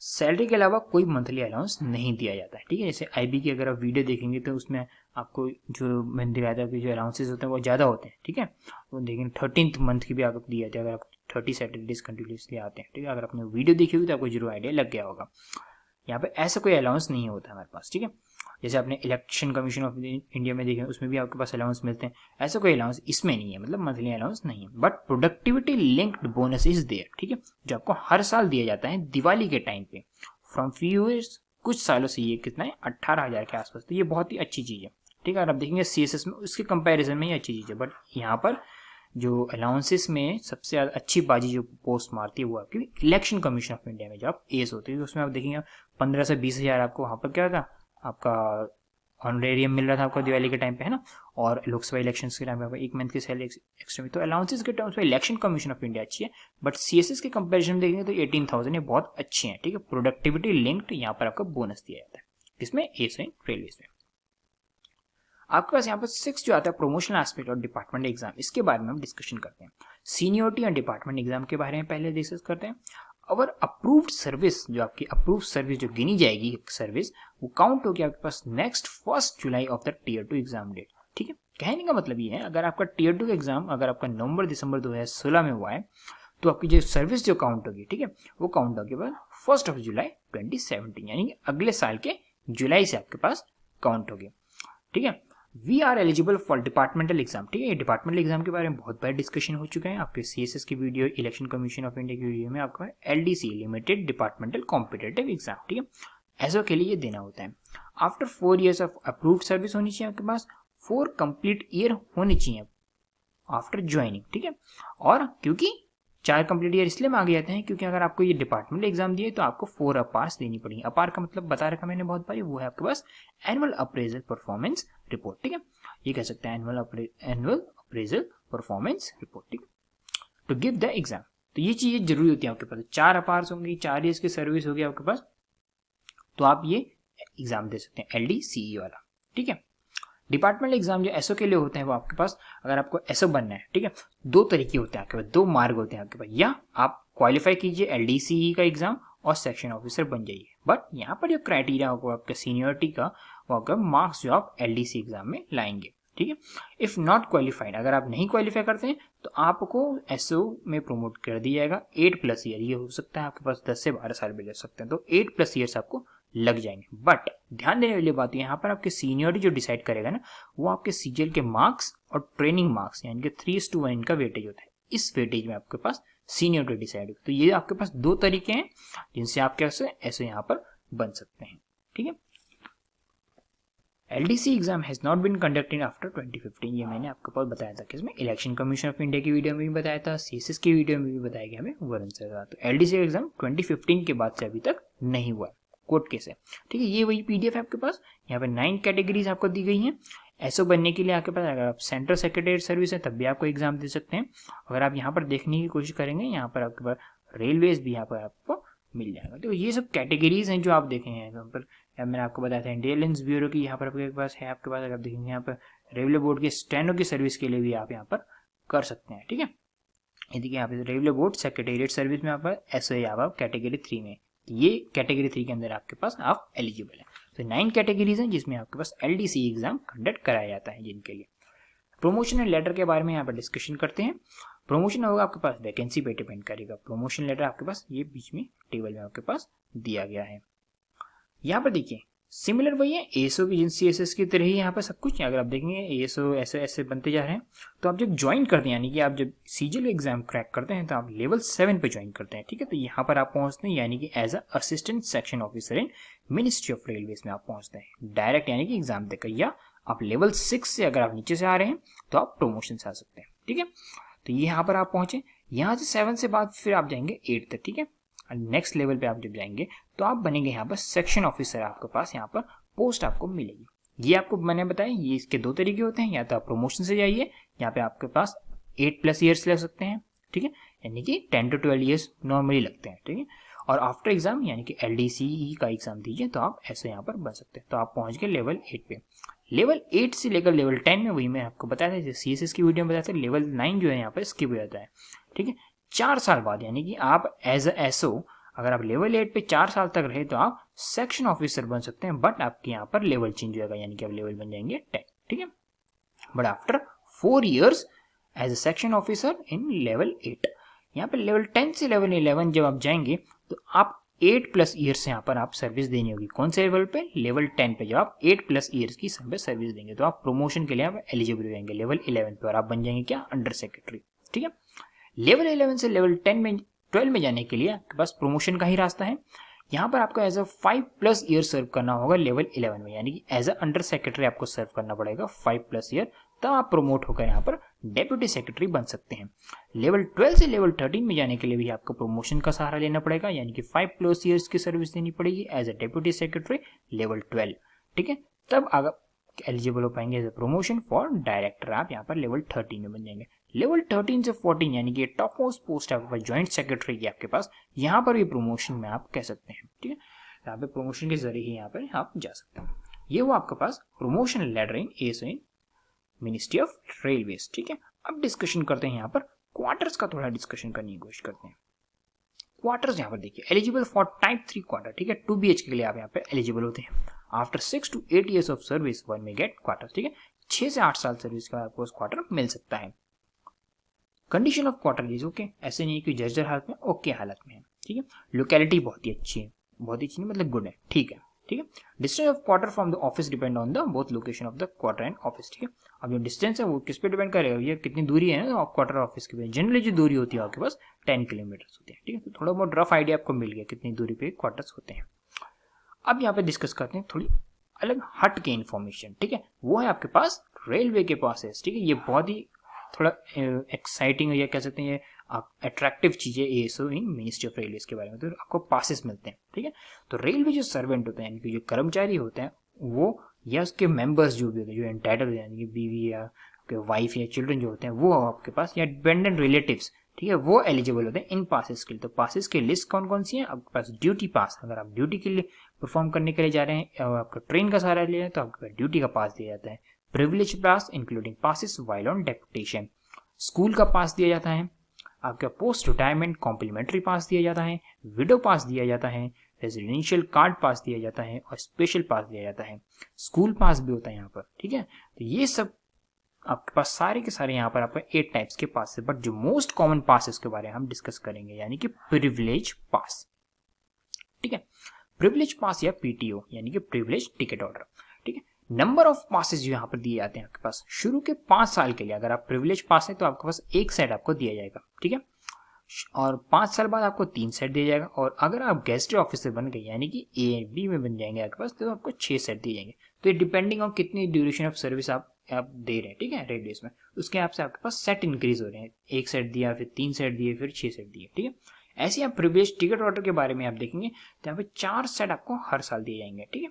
सैलरी के अलावा कोई मंथली अलाउंस नहीं दिया जाता है, ठीक है। जैसे आईबी की अगर आप वीडियो देखेंगे तो उसमें आपको जो मैंने दिखाया था कि जो अलाउंसेस होते हैं वो ज़्यादा होते हैं, ठीक है। वो देखेंगे 13th मंथ की भी आपको दी जाती है अगर आप 30 सैटरडेज कंटिन्यूसली आते हैं, ठीक है। अगर आपने वीडियो देखी होगी तो आपको जरूर आइडिया लग गया होगा। यहाँ पे ऐसा कोई अलाउंस नहीं होता हमारे पास, ठीक है। जैसे आपने इलेक्शन कमीशन ऑफ इंडिया में देखे उसमें भी आपके पास अलाउंस मिलते हैं, ऐसा कोई अलाउंस इसमें नहीं है, मतलब मंथली अलाउंस नहीं है। But productivity linked bonus is there, ठीक है, जो आपको हर साल दिया जाता है दिवाली के टाइम पे फ्रॉम फ्यू ईयर्स, कुछ सालों से। ये कितना है 18,000 के आसपास, तो ये बहुत ही अच्छी चीज़ है, ठीक है। अगर आप देखेंगे सीएसएस में उसके कंपैरिजन में ये अच्छी चीज़ है, बट यहाँ पर जो अलाउंसेस में सबसे ज़्यादा अच्छी बाजी जो पोस्ट मारती है वो आपकी इलेक्शन कमीशन ऑफ इंडिया में जो आप एस होती है, उसमें आप देखेंगे 15 से 20 हज़ार आपको वहाँ पर क्या था आपका ऑनरेरियम मिल रहा था आपको दिवाली के टाइम पे, है ना। और लोकसभा इलेक्शंस के टाइम पे आपको 1 मंथ की सैलरी एक्स्ट्रा में, तो अलाउंसेस के टर्म्स में इलेक्शन कमीशन ऑफ इंडिया अच्छी है, बट सीएसएस के कंपैरिजन में देखेंगे तो 18,000 ये बहुत अच्छी है, ठीक है। प्रोडक्टिविटी लिंक्ड यहाँ पर आपको बोनस दिया जाता है, इसमें एस रेलवेज में। आपके पास यहाँ पर 6 जो आता है प्रोमोशनल एस्पेक्ट और डिपार्टमेंट एग्जाम, इसके बारे में हम डिस्कशन करते हैं। सीनियरिटी और डिपार्टमेंट एग्जाम के बारे में पहले डिस्कस करते हैं। और अप्रूव्ड सर्विस, जो आपकी अप्रूव्ड सर्विस जो गिनी जाएगी सर्विस, वो काउंट होगी आपके पास next 1 July of the tier 2 exam date, ठीक है। कहने का मतलब ये है अगर आपका टियर 2 एग्जाम अगर आपका नवंबर दिसंबर 2016 में हुआ है तो आपकी जो सर्विस जो काउंट होगी, ठीक है, वो काउंट होगी 1 जुलाई 2017, यानी अगले साल के जुलाई से आपके पास काउंट होगी, ठीक है। We are eligible for departmental exam, ठीक है। डिपार्टमेंटल एग्जाम के बारे में बहुत बार डिस्कशन हो चुका है आपके सीएसएस की video, election commission of India की वीडियो में आपका LDC limited departmental competitive exam, ठीक है, ऐसा के लिए ये देना होता है। After 4 years of approved service होनी चाहिए आपके पास, 4 कंप्लीट ईयर होनी चाहिए आफ्टर ज्वाइनिंग, ठीक है। और क्योंकि 4 कंप्लीट ईयर इसलिए मांगे जाते हैं क्योंकि अगर आपको ये डिपार्टमेंटल एग्जाम दिए तो आपको 4 अपार्स देनी पड़ेगी। अपार का मतलब बता रखा मैंने बहुत बार, वो है आपके पास एनुअल अप्रेजल परफॉर्मेंस रिपोर्ट, ठीक है। ये कह सकते हैं एनुअल अप्रेजल परफॉर्मेंस रिपोर्ट, ठीक है, टू गिव द एग्जाम। तो ये चीजें जरूरी होती है आपके पास, 4 अपार्स होंगी, 4 ईयर्स की सर्विस होगी आपके पास, तो आप ये एग्जाम दे सकते हैं LDCE वाला, ठीक है। डिपार्टमेंटल एग्जाम जो एसओ के लिए होते हैं वो आपके पास, अगर आपको एसओ बनना है, ठीक है, 2 तरीके होते हैं आपके पास, 2 मार्ग होते हैं आपके पास, या आप क्वालिफाई कीजिए LDCE का एग्जाम और सेक्शन ऑफिसर बन जाइए। बट यहाँ पर जो क्राइटेरिया होगा आपका सीनियरिटी का, वो आपका मार्क्स जो आप LDC एग्जाम में लाएंगे, ठीक है। इफ नॉट क्वालिफाइड, अगर आप नहीं क्वालिफाई करते हैं तो आपको एसओ में प्रमोट कर दिया जाएगा 8+ ईयर, ये हो सकता है आपके पास 10 से 12 साल भी ले सकते हैं, तो 8+ ईयर्स आपको लग जाएंगे। बट ध्यान देने वाली बात यहाँ पर आपके सीनियरिटी जो डिसाइड करेगा ना, वो आपके सीजीएल के मार्क्स और ट्रेनिंग मार्क्स यानी कि 3:1 इनका वेटेज होता है, इस वेटेज में आपके पास सीनियरिटी डिसाइड होगी। तो ये आपके पास 2 तरीके हैं जिनसे आप कैसे ऐसे यहाँ पर बन सकते हैं, ठीक है। LDC exam has not been conducted after 2015, ये मैंने आपको पास बताया था कि इसमें इलेक्शन कमीशन ऑफ इंडिया की वीडियो में भी बताया था, सीएसएस की वीडियो में भी बताया गया हमें वरुण सर। तो LDC एग्जाम 2015 के बाद से अभी तक नहीं हुआ है, कोर्ट केस है, ठीक है। ये वही पीडीएफ है आपके पास, यहाँ पे 9 कैटेगरीज आपको दी गई हैं। एसओ बनने के लिए आपके पास अगर आप सेंट्रल सेक्रेटरी सर्विस है तब भी आपको एग्जाम दे सकते हैं। अगर आप यहाँ पर देखने की कोशिश करेंगे, यहाँ पर आपके पास रेलवेज भी यहाँ पर आपको मिल जाएगा। तो ये सब कैटेगरीज हैं जो आप देखेंगे यहाँ पर। मैंने आपको बताया था इंटेलिजेंस ब्यूरो की यहाँ पर आपके पास है, आपके पास अगर आप देखेंगे यहाँ पर रेलवे बोर्ड के स्टेनो की सर्विस के लिए भी आप यहाँ पर कर सकते हैं। ठीक है, ये देखिए यहाँ पे रेलवे बोर्ड सेक्रेटेरिएट सर्विस में आप ऐसे आप कैटेगरी 3 में, ये कैटेगरी 3 के अंदर आपके पास आप एलिजिबल है। तो 9 कैटेगरीज हैं जिसमें आपके पास LDC एग्जाम कंडक्ट कराया जाता है जिनके लिए। प्रमोशनल लेटर के बारे में यहाँ पर डिस्कशन करते हैं। प्रमोशन होगा आपके पास वैकेंसी पे डिपेंड करेगा। प्रमोशन लेटर आपके पास ये बीच में टेबल में आपके पास दिया गया है। यहाँ पर देखिए सिमिलर वही है ASO की CSS की तरह ही यहाँ पर सब कुछ। अगर आप देखेंगे ASO ऐसे ऐसे बनते जा रहे हैं। तो आप जब ज्वाइन करते हैं यानी कि आप जब CGL एग्जाम क्रैक करते हैं तो आप लेवल 7 पे ज्वाइन करते हैं। ठीक है, तो यहाँ पर आप पहुंचते हैं यानी कि as assistant section officer in ministry of railways में आप पहुंचते हैं डायरेक्ट, यानी कि एग्जाम देकर। या आप लेवल 6 से अगर आप नीचे से आ रहे हैं तो आप प्रमोशन से आ सकते हैं। ठीक है, तो यहाँ पर आप पहुंचे, यहाँ से 7 से बाद फिर आप जाएंगे 8 तक। ठीक है, नेक्स्ट लेवल पे आप जब जाएंगे तो आप बनेंगे यहाँ पर सेक्शन ऑफिसर। आपके पास यहाँ पर पोस्ट आपको मिलेगी। ये आपको मैंने बताया ये इसके 2 तरीके होते हैं, या तो आप प्रमोशन से जाइए, यहाँ पे आपके पास 8+ ईयर्स लग सकते हैं। ठीक है, यानी कि 10 to 12 ईयर्स नॉर्मली लगते हैं। ठीक है, और आफ्टर एग्जाम यानी कि LDC का एग्जाम दीजिए तो आप ऐसे यहाँ पर बन सकते हैं। तो आप पहुंच गए लेवल 8 पे। लेवल 8 से लेकर लेवल 10 में वही मैं आपको बताया था, CSS की वीडियो में बताया था, लेवल 9 जो है यहाँ पर स्किप हो जाता है। ठीक है, 4 साल बाद यानी कि आप एज अ SO अगर आप लेवल 8 पे 4 साल तक रहे तो आप सेक्शन ऑफिसर बन सकते हैं। बट आपके यहाँ पर लेवल चेंज होगा यानी कि आप लेवल बन जाएंगे 10। ठीक है, but after 4 years as a section officer in level 8। यहाँ पे लेवल 10 से लेवल 11 जब आप जाएंगे तो आप 8+ ईयर्स यहाँ पर आप सर्विस देनी होगी। कौन से लेवल पे? लेवल 10 पे जब आप 8+ ईयर्स की सर्विस देंगे तो आप प्रमोशन के लिए आप एलिजिबल हो जाएंगे लेवल 11 पे, और आप बन जाएंगे क्या? Under secretary. ठीक है, लेवल 11 से लेवल 12 में जाने के लिए आपके पास प्रमोशन का ही रास्ता है। यहाँ पर आपको एज अ 5+ ईयर सर्व करना होगा लेवल 11 में, यानी कि एज अ अंडर सेक्रेटरी आपको सर्व करना पड़ेगा 5+ ईयर, तब आप प्रमोट होकर यहाँ पर डेप्यूटी सेक्रेटरी बन सकते हैं। लेवल 12 से लेवल 13 में जाने के लिए भी आपको प्रमोशन का सहारा लेना पड़ेगा, यानी कि 5+ ईयर्स की सर्विस देनी पड़ेगी as a deputy secretary level 12। ठीक है, तब आप एलिजिबल हो पाएंगे as a promotion for director. आप यहाँ पर लेवल 13 में बन जाएंगे। लेवल 13 से 14 यानी कि टॉप मोस्ट पोस्ट आपके पास ज्वाइंट सेक्रेटरी की आपके पास, यहाँ पर भी प्रमोशन में आप कह सकते हैं। ठीक है, यहाँ पे प्रमोशन के जरिए ही यहाँ पर आप जा सकते हैं। ये वो आपके पास promotion letter in ASO in ministry of railways. ठीक है, अब डिस्कशन करते हैं यहाँ पर क्वार्टर्स का, थोड़ा डिस्कशन करने की कोशिश करते हैं। क्वार्टर्स यहाँ पर देखिए एलिजिबल फॉर टाइप 3 क्वार्टर। ठीक है, 2 BHK के लिए आप यहाँ पे एलिजिबल होते हैं। After 6 to 8 years of service one में गेट क्वार्टर। ठीक है, 6 से 8 साल सर्विस का आपको क्वार्टर मिल सकता है। Condition of quarter is okay, ऐसे नहीं कि जर्जर हालत में, ओके हालत में है। ठीक है, लोकेलिटी बहुत ही अच्छी है, बहुत ही अच्छी नहीं मतलब गुड है। ठीक है, ठीक है, distance of quarter from the office depend on the both location of the quarter and office. ठीक है, अब जो डिस्टेंस है वो किस पे डिपेंड करेगा, ये कितनी दूरी है ना क्वार्टर ऑफिस के बीच। जनरली जो दूरी होती है आपके पास 10 किलोमीटर होती है। ठीक है, तो थोड़ा बहुत रफ आइडिया आपको मिल गया कितनी दूरी पे क्वार्टर्स होते हैं। अब यहाँ पे डिस्कस करते हैं थोड़ी अलग हट के इन्फॉर्मेशन। ठीक है, वो है आपके पास रेलवे के पास है। ठीक है, ये बहुत ही थोड़ा एक्साइटिंग या कह सकते हैं अट्रैक्टिव चीज है ASO in ministry of railways के बारे में। तो आपको पासेस मिलते हैं। ठीक है, तो रेलवे जो सर्वेंट होते हैं यानी कि जो कर्मचारी होते हैं वो या उसके मेंबर्स जो भी होते हैं, जो एंटाइटल यानी कि बीवी या वाइफ या चिल्ड्रन जो होते हैं वो आपके पास, या डिपेंडेंट रिलेटिव्स, ठीक है, वो एलिजिबल होते हैं इन पासेस के लिए। तो पासेस की लिस्ट कौन कौन सी है आपके पास? ड्यूटी पास, अगर आप ड्यूटी के लिए परफॉर्म करने के लिए जा रहे हैं और आपका ट्रेन का सहारा ले रहे हैं तो आपके पास ड्यूटी का पास दिया जाता है। Privilege pass including passes while on deputation. School का पास दिया जाता है। आपका पोस्ट रिटायरमेंट कॉम्प्लीमेंट्री पास दिया जाता है। विडो पास दिया जाता है। रेजिडेंशियल कार्ड पास दिया जाता है और स्पेशल पास दिया जाता है। स्कूल पास भी होता है यहाँ पर। ठीक है, तो ये सब आपके पास सारे के सारे यहाँ पर आपको 8 टाइप्स के पास है। बट जो मोस्ट कॉमन पासेस के बारे में हम डिस्कस करेंगे यानी कि प्रिविलेज पास। ठीक है, प्रिविलेज पास या PTO यानी कि प्रिविलेज टिकट ऑर्डर। ठीक है, नंबर ऑफ पासेस जो यहाँ पर दिए जाते हैं आपके पास शुरू के 5 साल के लिए। अगर आप प्रिविलेज पास है तो आपके पास 1 सेट आपको दिया जाएगा। ठीक है, और 5 साल बाद आपको 3 सेट दिया जाएगा। और अगर आप गेस्टेड ऑफिसर बन गए यानी कि A-B में बन जाएंगे आपके पास तो आपको 6 सेट दिए जाएंगे। तो ये डिपेंडिंग ऑन कितनी ड्यूरेशन ऑफ सर्विस आप दे रहे हैं। ठीक है, रेडियस में उसके हिसाब से आपके पास सेट इंक्रीज हो रहे हैं। 1 सेट दिया, फिर 3 सेट दिए, फिर 6 सेट दिए। ठीक है, ऐसे आप प्रिविलेज टिकट ऑर्डर के बारे में आप देखेंगे तो यहाँ पे 4 सेट आपको हर साल दिए जाएंगे। ठीक है,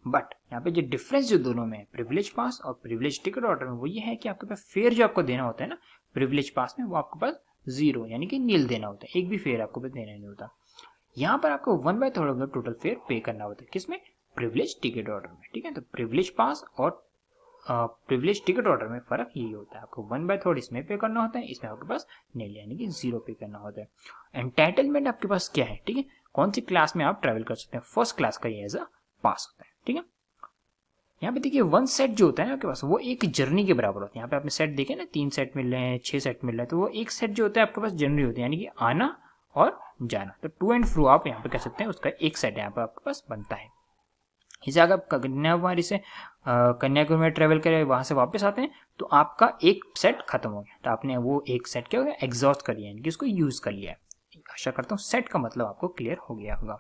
बट यहाँ पे जो डिफरेंस जो दोनों में है प्रिविलेज पास और प्रिविलेज टिकट ऑर्डर में वो ये है कि आपके पास फेयर जो आपको देना होता है ना प्रिविलेज पास में वो आपके पास 0 यानी कि नील देना होता है। एक भी फेयर आपको देना नहीं होता। यहाँ पर आपको 1/3 टोटल फेयर पे करना होता है, किसमें? प्रिविलेज टिकट ऑर्डर में, ठीक है। तो प्रिविलेज पास और प्रिविलेज टिकट ऑर्डर में फर्क यही होता है, आपको 1/3 इसमें पे करना होता है, इसमें आपके पास नहीं, यानी कि 0 पे करना होता है। एंटाइटलमेंट आपके पास क्या है, ठीक है, कौन सी क्लास में आप ट्रैवल कर सकते हैं, फर्स्ट क्लास का ये एज अ पास होता है, ठीक है। यहाँ पे देखिए 1 सेट जो होता है आपके पास वो एक जर्नी के बराबर होता है। यहाँ पे आपने सेट देखे ना, 3 सेट मिल रहे हैं, 6 सेट मिल रहे हैं, तो वो एक सेट जो होता है आपके पास जर्नी होती है, यानी कि आना और जाना। तो टू एंड फ्रो आप यहाँ पे कह सकते हैं, उसका एक सेट यहाँ पे आपके पास बनता है। इसे अगर कन्याकुमारी से कन्याकुमारी में ट्रेवल करें, वहां से वापस आते हैं, तो आपका एक सेट खत्म हो गया, तो आपने वो एक सेट क्या हो गया, एग्जॉस्ट कर लिया, यानी कि उसको यूज कर लिया है। आशा करता हूँ सेट का मतलब आपको क्लियर हो गया होगा।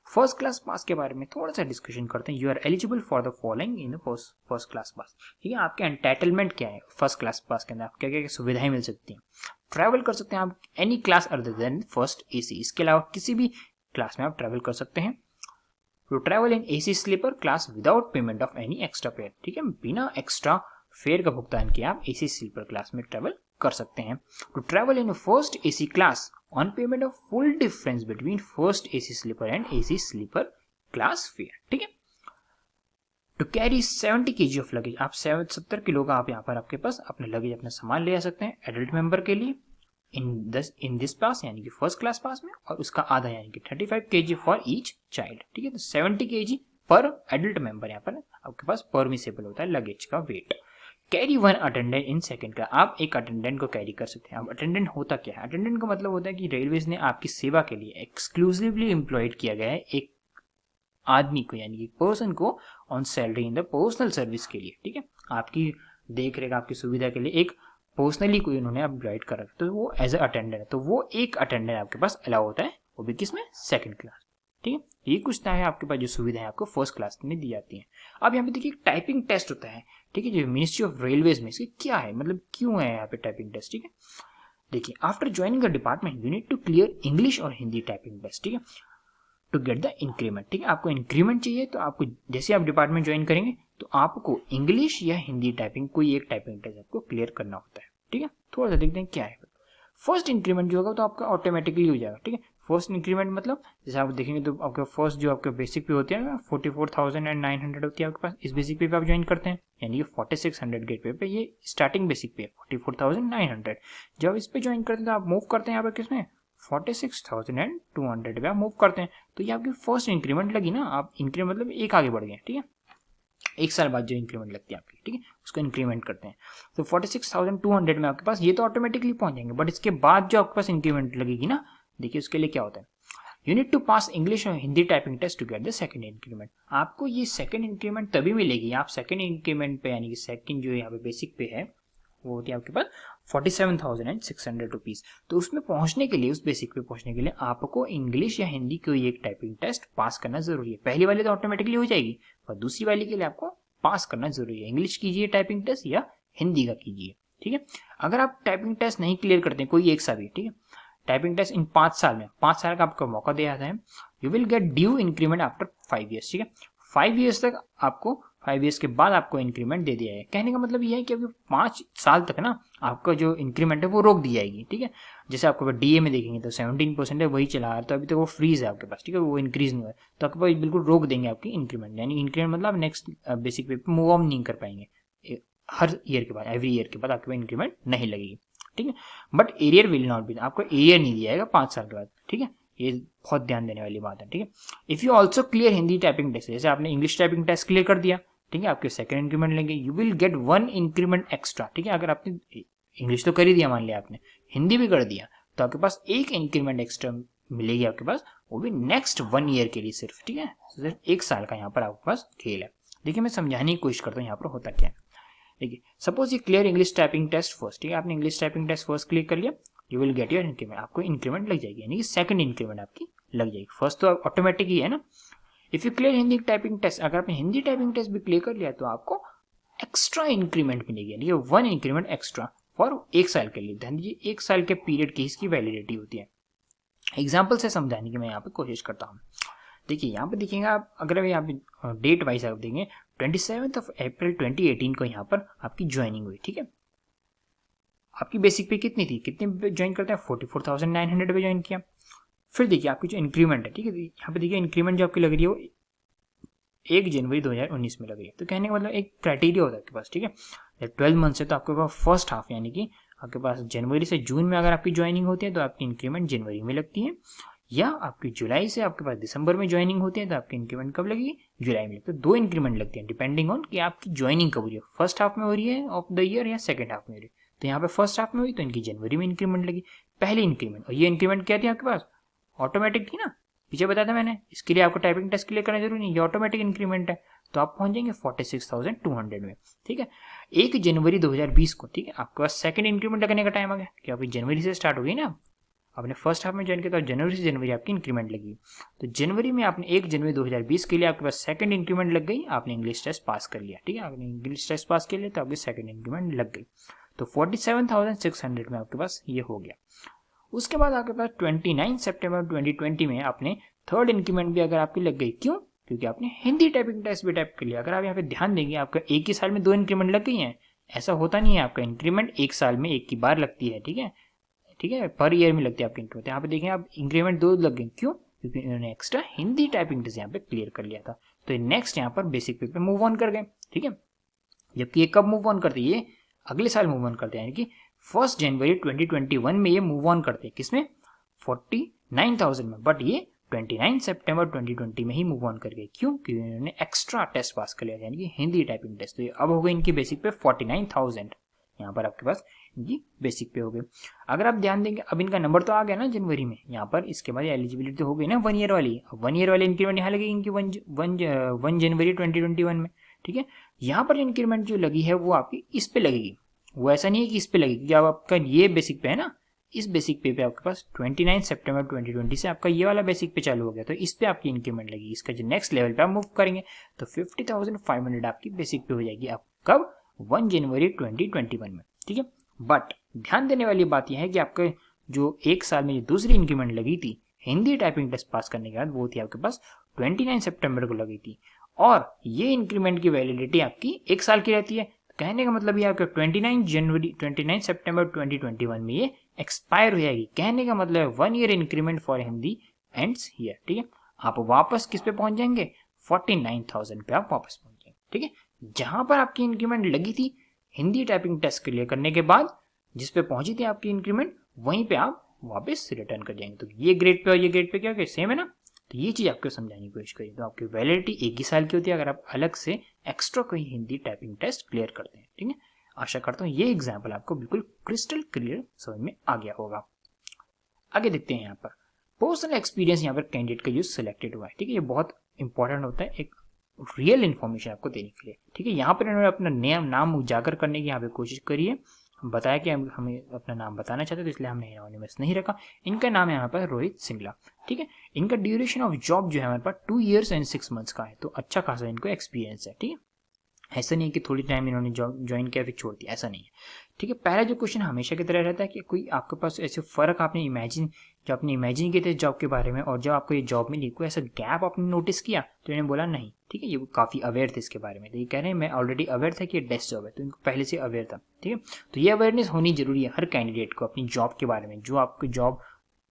फर्स्ट क्लास पास के बारे में थोड़ा सा डिस्कशन करते हैं। You are eligible for the following in the first class pass, ठीक है। आपके एंटाइटलमेंट क्या है फर्स्ट क्लास पास के अंदर, आपको क्या क्या सुविधाएं मिल सकती हैं? ट्रैवल कर सकते हैं आप any class other than first AC, इसके अलावा किसी भी क्लास में आप ट्रैवल कर सकते हैं। To travel in AC sleeper class without payment of any extra fare, ठीक है, बिना एक्स्ट्रा फेयर का भुगतान किए आप एसी स्लीपर क्लास में ट्रैवल कर सकते हैं। To travel in first AC class on payment of full difference between first AC sleeper and AC sleeper class fare, ठीक है। To carry 70 kg of luggage, आप 70 किलो का आप यहाँ पर आपके पास अपने लगेज, अपना सामान ले आ सकते हैं एडल्ट मेंबर के लिए इन दिस पास, यानी कि फर्स्ट क्लास पास में, और उसका आधा यानी कि 35 kg फॉर ईच चाइल्ड, ठीक है। तो 70 kg पर एडल्ट मेंबर यहाँ पर आपके पास परमिसेबल होता है लगेज का weight. Carry 1 attendant in second class, आप एक अटेंडेंट को कैरी कर सकते हैं। अब अटेंडेंट होता क्या है? अटेंडेंट का मतलब होता है कि रेलवेज ने आपकी सेवा के लिए एक्सक्लूसिवली एम्प्लॉयड किया गया है एक आदमी को, यानी कि पर्सन को on salary in the personal service के लिए, ठीक है, आपकी देख रेख आपकी सुविधा के लिए एक पर्सनली कोई उन्होंने अपग्रेड कर रखा, तो वो एज अ अटेंडेंट है, तो वो एक अटेंडेंट आपके पास अलाउ होता है, वो भी किसमें? सेकंड क्लास, ठीक है। ये कुछ है आपके पास जो सुविधाएं आपको फर्स्ट क्लास में दी जाती हैं। अब यहाँ पे देखिए टाइपिंग टेस्ट होता है, ठीक है, जो मिनिस्ट्री ऑफ रेलवेज में, इसके क्या है मतलब, क्यों है यहाँ पे टाइपिंग टेस्ट, ठीक है। देखिए after joining the department you need to clear English और हिंदी टाइपिंग टेस्ट, ठीक है, टू गेट द इंक्रीमेंट, ठीक है। आपको इंक्रीमेंट चाहिए तो आपको जैसे आप डिपार्टमेंट ज्वाइन करेंगे तो आपको इंग्लिश या हिंदी टाइपिंग कोई एक टाइपिंग टेस्ट आपको क्लियर करना होता है, ठीक है। थोड़ा सा देखते हैं क्या है। फर्स्ट इंक्रीमेंट जो होगा तो आपका ऑटोमेटिकली हो जाएगा, ठीक है। फर्स्ट इंक्रीमेंट मतलब जैसे आप देखेंगे तो आपका फर्स्ट जो आपके बेसिक पे होती है 44,900 होती है आपके पास, इस बेसिक पे आप ज्वाइन करते हैं, यानी कि 4600 गेट पे ये स्टार्टिंग बेसिक पे 44,900। जब इस पे ज्वाइन करते हैं तो आप मूव करते हैं यहाँ पर किसमें 46,200 पे आप मूव करते हैं, तो ये आपकी फर्स्ट इंक्रीमेंट लगी ना, आप इंक्रीमेंट मतलब एक आगे बढ़ गए, ठीक है। एक साल बाद जो इंक्रीमेंट लगती है आपकी, ठीक है, उसको इंक्रीमेंट करते हैं। तो 46,200 में आपके पास ये तो ऑटोमेटिकली पहुंच जाएंगे, बट इसके बाद जो आपके पास इंक्रीमेंट लगेगी ना, देखिए उसके लिए क्या होता है, you need to pass English और Hindi typing test to get the second increment. आपको ये सेकंड इंक्रीमेंट तभी मिलेगी, आप सेकंड इंक्रीमेंट पे, यानी कि सेकंड जो यहाँ पे बेसिक पे है वो होती है आपके पास 47,600 रुपीज। तो उसमें पहुंचने के लिए, उस बेसिक पे पहुंचने के लिए आपको इंग्लिश या हिंदी कोई एक टाइपिंग टेस्ट पास करना जरूरी है। पहली वाली तो ऑटोमेटिकली हो जाएगी, पर दूसरी वाली के लिए आपको पास करना जरूरी है। इंग्लिश कीजिए टाइपिंग टेस्ट या हिंदी का कीजिए, ठीक है। अगर आप टाइपिंग टेस्ट नहीं क्लियर करते हैं कोई एक सा भी, ठीक है, टाइपिंग टेस्ट इन 5 साल में, 5 साल का आपको मौका दिया जाता है, you will gate due increment after 5 years, ठीक है। 5 ईयर्स तक आपको, 5 ईयर्स के बाद आपको इंक्रीमेंट दे दिया है। कहने का मतलब ये है कि अभी 5 साल तक ना आपका जो इंक्रीमेंट है वो रोक दी जाएगी, ठीक है। जैसे आपको डीए में देखेंगे तो 17% है, वही चला रहा है, तो अभी तक वो फ्रीज है आपके पास, ठीक है, वो इंक्रीज नहीं हुआ है, तो आपके पास बिल्कुल रोक देंगे आपकी इंक्रीमेंट, यानी इंक्रीमेंट मतलब नेक्स्ट बेसिक पे मूव ऑन नहीं कर पाएंगे, हर ईयर के बाद, एवरी ईयर के बाद आपके पास इंक्रीमेंट नहीं लगेगी, ठीक है। But arrear will not be, आपको एरियर नहीं दिया जाएगा 5 साल के बाद, ठीक है, ये बहुत ध्यान देने वाली बात है, ठीक है। If you also clear Hindi typing test, जैसे आपने इंग्लिश टाइपिंग टेस्ट क्लियर कर दिया, ठीक है, आपके सेकंड इंक्रीमेंट लेंगे, you will gate 1 increment extra, ठीक है। अगर आपने इंग्लिश तो कर ही दिया, मान लिया आपने हिंदी भी कर दिया, तो आपके पास एक इंक्रीमेंट एक्स्ट्रा मिलेगी आपके पास, वो भी नेक्स्ट 1 ईयर के लिए सिर्फ, ठीक है, सिर्फ 1 साल का यहाँ पर आपके पास खेल है। देखिए मैं समझाने की कोशिश करता हूँ यहाँ पर होता क्या है। देखिए सपोज ये clear English typing test first, ठीक है, आपने English typing test first clear कर लिया, you will get your increment, आपको इंक्रीमेंट लग जाएगी, यानी कि सेकंड इंक्रीमेंट आपकी लग जाएगी, फर्स्ट तो ऑटोमेटिक ही है ना। If you clear Hindi typing test, अगर आपने हिंदी टाइपिंग टेस्ट भी क्लियर कर लिया तो आपको एक्स्ट्रा इंक्रीमेंट मिलेगी, यानी कि 1 इंक्रीमेंट एक्स्ट्रा फॉर 1 साल के लिए। ध्यान दीजिए 1 साल के पीरियड की इसकी वैलिडिटी होती है। एग्जाम्पल से समझाने की मैं यहाँ पे कोशिश करता हूँ। देखिए यहाँ पे देखेंगे आप, अगर यहाँ पे डेट वाइज आप देखेंगे 27 अप्रैल 2018 को यहाँ पर आपकी ज्वाइनिंग हुई, ठीक है। आपकी बेसिक पे कितनी थी, कितने ज्वाइन करते हैं 44,900 पे ज्वाइन किया। फिर देखिए आपकी जो इंक्रीमेंट है, ठीक है, यहाँ पे देखिए इंक्रीमेंट जो आपकी लग रही है वो 1 जनवरी 2019 में लग रही है। तो कहने का मतलब एक क्राइटेरिया होता है आपके पास, ठीक है, जब 12 मंथ से तो आपके पास फर्स्ट हाफ यानी कि आपके पास जनवरी से जून में अगर आपकी ज्वाइनिंग होती है तो आपकी इंक्रीमेंट जनवरी में लगती है, या आपकी जुलाई से आपके पास दिसंबर में ज्वाइनिंग होती है तो आपकी इंक्रीमेंट कब लगेगी, जुलाई में। तो 2 इंक्रीमेंट लगती है डिपेंडिंग ऑन कि आपकी ज्वाइनिंग कब हो रही है, फर्स्ट हाफ में हो रही है ऑफ द ईयर या सेकंड हाफ में हो रही है। तो यहाँ पे फर्स्ट हाफ में हुई तो इनकी जनवरी में इंक्रीमेंट लगी, पहली इंक्रीमेंट। और ये इंक्रीमेंट क्या थी आपके पास, ऑटोमेटिक थी ना, पीछे बताया था मैंने, इसके लिए आपको टाइपिंग टेस्ट क्लियर करना जरूरी नहीं, ये ऑटोमेटिक इंक्रीमेंट है। तो आप पहुंच जाएंगे 46,200 में, ठीक है, 1 जनवरी 2020 को, ठीक है। आपके पास सेकंड इंक्रीमेंट लगने का टाइम आ गया कि आपकी जनवरी से स्टार्ट हो गई ना, आपने फर्स्ट हाफ में ज्वाइन किया तो जनवरी से जनवरी आपकी इंक्रीमेंट लगी। तो जनवरी में आपने 1 जनवरी 2020 के लिए आपके पास सेकंड इंक्रीमेंट लग गई, आपने इंग्लिश टेस्ट पास कर लिया, ठीक है, आपने इंग्लिश टेस्ट पास कर लिया तो आपकी सेकंड इंक्रीमेंट लग गई। तो 47,600 में आपके पास ये हो गया। उसके बाद आपके पास 29 सितंबर 2020 में आपने थर्ड इंक्रीमेंट भी अगर आपकी लग गई, क्यों, क्योंकि आपने हिंदी टाइपिंग टेस्ट भी टाइप कर लिया। अगर आप यहाँ पे ध्यान देंगे आपका एक ही साल में 2 इंक्रीमेंट लग गई हैं, ऐसा होता नहीं है, आपका इंक्रीमेंट एक साल में एक की बार लगती है, ठीक है, ठीक है, पर ईयर में लगती है आपकी इंक्रीमेंट। यहाँ पे देखें आप इंक्रीमेंट 2 लग गई, क्यों, क्योंकि इन्होंने एक्स्ट्रा हिंदी टाइपिंग टेस्ट यहाँ पे क्लियर कर लिया था। तो नेक्स्ट यहाँ पर बेसिक पे मूव ऑन कर गए, ठीक है। जबकि ये कब मूव ऑन करते, ये अगले साल मूव ऑन करते हैं, यानी कि 1 जनवरी 2021 में ये मूव ऑन करते हैं, किसमें, 49,000 में। बट ये 29 सितंबर 2020 में ही मूव ऑन कर गए, क्यों, क्योंकि इन्होंने एक्स्ट्रा टेस्ट पास कर लिया, यानी कि हिंदी टाइपिंग टेस्ट। तो ये अब हो गए इनकी बेसिक पे 49,000, यहाँ पर आपके पास इनकी बेसिक पे हो गए। अगर आप ध्यान देंगे अब इनका नंबर तो आ गया ना जनवरी में, यहाँ पर इसके बाद एलिजिबिलिटी तो हो गई ना 1 ईयर वाली। 1 ईयर वाली इंक्रीमेंट यहाँ लगेगी इनकी 1 जनवरी 2021 में, ठीक है। यहाँ पर इंक्रीमेंट जो लगी है वो आपकी इस पे लगेगी, वो ऐसा नहीं है कि इस पे लगेगी। जब आपका ये बेसिक पे है ना, इस बेसिक पे आपके पास 29 सितंबर 2020 से आपका ये वाला बेसिक पे चालू हो गया, तो इस पे आपकी इंक्रीमेंट लगेगी। इसका जो नेक्स्ट लेवल पे आप मूव करेंगे तो 50,500 आपकी बेसिक पे हो जाएगी, आप कब, 1 जनवरी 2021 में, ठीक है। बट ध्यान देने वाली बात यह है कि आपके जो एक साल में जो दूसरी इंक्रीमेंट लगी थी हिंदी टाइपिंग टेस्ट पास करने के बाद, वो थी आपके पास 29 सितंबर को लगी थी, और ये इंक्रीमेंट की वैलिडिटी आपकी एक साल की रहती है। कहने का मतलब ये आपका 29 सितंबर 2021 में ये एक्सपायर हो जाएगी। कहने का मतलब 1 year increment for Hindi ends here, ठीक है। आप वापस किस पे पहुंच जाएंगे, 49,000 पे आप वापस पहुंच जाएंगे, ठीक है। जहां पर आपकी इंक्रीमेंट लगी थी हिंदी टाइपिंग टेस्ट क्लियर करने के बाद, जिस पे पहुंची थी आपकी इंक्रीमेंट, वहीं पे आप वापस रिटर्न कर जाएंगे। तो ये ग्रेड पे और ये ग्रेड पे क्या सेम है ना, तो ये चीज आपको समझाने की कोशिश करिए। तो आपकी वैलिडिटी एक ही साल की होती है अगर आप अलग से एक्स्ट्रा कोई हिंदी टाइपिंग टेस्ट क्लियर करते हैं, ठीक है। आशा करता हूँ ये एग्जाम्पल आपको बिल्कुल क्रिस्टल क्लियर समझ में आ गया होगा। आगे देखते हैं यहाँ पर पर्सनल एक्सपीरियंस, यहाँ पर कैंडिडेट का यूज सिलेक्टेड हुआ है, ठीक है। ये बहुत इंपॉर्टेंट होता है एक रियल इन्फॉर्मेशन आपको देने के लिए, ठीक है। यहाँ पर इन्होंने अपना नाम उजागर करने की यहाँ पे कोशिश करी है, बताया कि हमें अपना नाम बताना चाहते, तो इसलिए हमने एनोनिमस नहीं रखा। इनका नाम है यहाँ पर रोहित सिंगला, ठीक है। इनका ड्यूरेशन ऑफ जॉब जो है हमारे पास 2 years and 6 months का है, तो अच्छा खासा इनको एक्सपीरियंस है, ठीक है। ऐसा नहीं है कि थोड़ी टाइम इन्होंने ज्वाइन किया फिर छोड़ दिया, ऐसा नहीं है, ठीक है। पहला जो क्वेश्चन हमेशा की तरह रहता है कि कोई आपके पास ऐसे फर्क आपने इमेजिन किए थे जॉब के बारे में और जब आपको ये जॉब मिली, कोई ऐसा गैप आपने नोटिस किया, तो इन्होंने बोला नहीं, ठीक है। ये काफ़ी अवेयर थे इसके बारे में, तो ये कह रहे हैं मैं ऑलरेडी अवेयर था कि ये डेस्क जॉब है, तो इनको पहले से अवेयर था, ठीक है। तो ये अवेयरनेस होनी जरूरी है हर कैंडिडेट को अपनी जॉब के बारे में, जो आपकी जॉब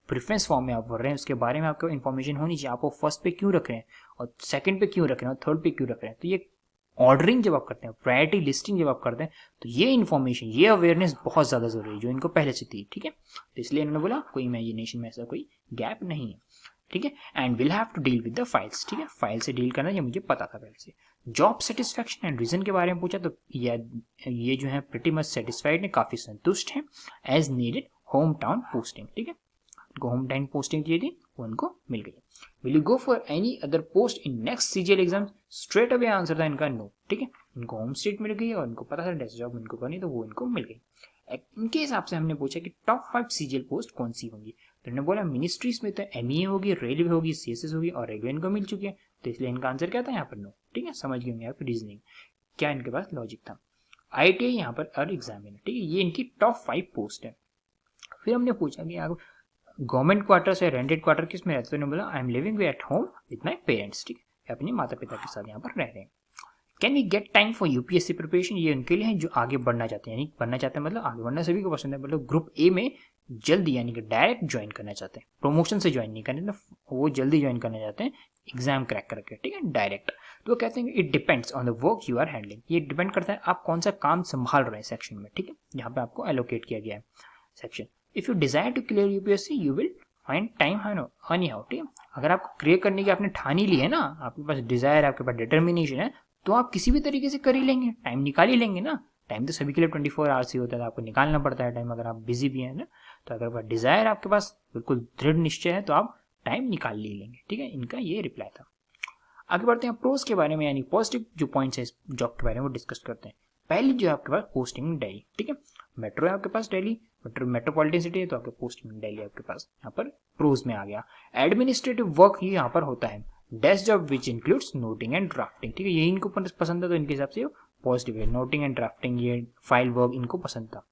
प्रेफरेंस फॉर्म में आप भर रहे हैं उसके बारे में आपको इन्फॉर्मेशन होनी चाहिए। आपको फर्स्ट पे क्यों रख रहे हैं और सेकंड पे क्यों रख रहे हैं और थर्ड पे क्यों रख रहे हैं, तो ये ऑर्डरिंग जब आप करते हैं, प्रायोरिटी लिस्टिंग जब आप करते हैं, तो ये इन्फॉर्मेशन, ये अवेयरनेस बहुत ज़्यादा जरूरी है जो इनको पहले से थी, ठीक है। तो इसलिए इन्होंने बोला कोई इमेजिनेशन में ऐसा कोई गैप नहीं है, ठीक है। And will have to deal with the files, ठीक है। फाइल से डील करना ये मुझे पता था पहले से। जॉब सेटिस्फैक्शन एंड रीजन के बारे में पूछा तो ये जो है प्रिटी मच सेटिस्फाइड है, काफ़ी संतुष्ट हैं। As needed home town posting, ठीक है, उनको होम टाउन पोस्टिंग चाहिए थी, वो उनको मिल गई। Will you go for any other post in next CGL exam, straight away answer था इनका नो, ठीक है। इनको होम स्टेट मिल गई और इनको पता था डेस्क जॉब इनको करनी, तो वो इनको मिल गई। इनके हिसाब से हमने पूछा कि टॉप 5 सीजीएल पोस्ट कौन सी होंगी, तो इन्होंने बोला मिनिस्ट्रीज में तो एमईए होगी, रेलवे होगी, सीएसएस होगी और रेलवे इनको मिल चुकी है, तो इसलिए इनका आंसर क्या था यहाँ पर नो, ठीक है। समझ गए होंगे आप रीजनिंग क्या इनके पास लॉजिक था। IIT यहाँ पर अर एग्जामिनर, ठीक है, ये इनकी टॉप 5 पोस्ट है। फिर हमने पूछा कि आप गवर्नमेंट क्वार्टर से रेंटेड क्वार्टर किस में रहते, तो इन्होंने बोला I am living at home with my parents, ठीक है, अपने माता पिता के साथ यहाँ पर रह रहे हैं। Can we get time for UPSC preparation, ये उनके लिए है जो आगे बढ़ना चाहते हैं, यानी बढ़ना चाहते हैं मतलब आगे बढ़ना सभी को पसंद है, मतलब ग्रुप ए में जल्दी यानी कि डायरेक्ट ज्वाइन करना चाहते हैं, प्रमोशन से ज्वाइन नहीं करना, वो जल्दी ज्वाइन करना चाहते हैं एग्जाम क्रैक करके, ठीक है, डायरेक्ट। तो वो कहते हैं it depends on the work you are handling, ये डिपेंड करता है आप कौन सा काम संभाल रहे हैं सेक्शन में, ठीक है, यहाँ पे आपको एलोकेट किया गया है section. If you desire to clear UPSC you will find time anyhow, ठीक है, अगर आपको क्लियर करने की आपने ठान ही ली है ना, आपके पास डिजायर, आपके पास डिटर्मिनेशन है, तो आप किसी भी तरीके से कर ही लेंगे, टाइम निकाल ही लेंगे ना। टाइम तो सभी के लिए 24 आवर्स ही होता है, तो आपको निकालना पड़ता है टाइम, अगर आप बिजी भी हैं ना। तो अगर डिजायर आपके पास बिल्कुल दृढ़ निश्चय है तो आप टाइम निकाल ही लेंगे, ठीक है, इनका ये रिप्लाई था। आगे बढ़ते हैं प्रोस के बारे में, यानी पॉजिटिव जो पॉइंट्स है इस जॉब के बारे में वो डिस्कस करते हैं। पहली जो आपके पास पोस्टिंग दिल्ली, ठीक है, मेट्रो है आपके पास दिल्ली, मेट्रोपॉलिटन सिटी है, तो आपके पोस्टिंग दिल्ली आपके पास यहाँ पर प्रोस में आ गया। एडमिनिस्ट्रेटिव वर्क ये यहाँ पर होता है, desk job which includes noting and drafting, ठीक है, ये इनको पसंद है तो इनके हिसाब से पॉजिटिव है, नोटिंग एंड ड्राफ्टिंग, ये फाइल वर्क इनको पसंद था।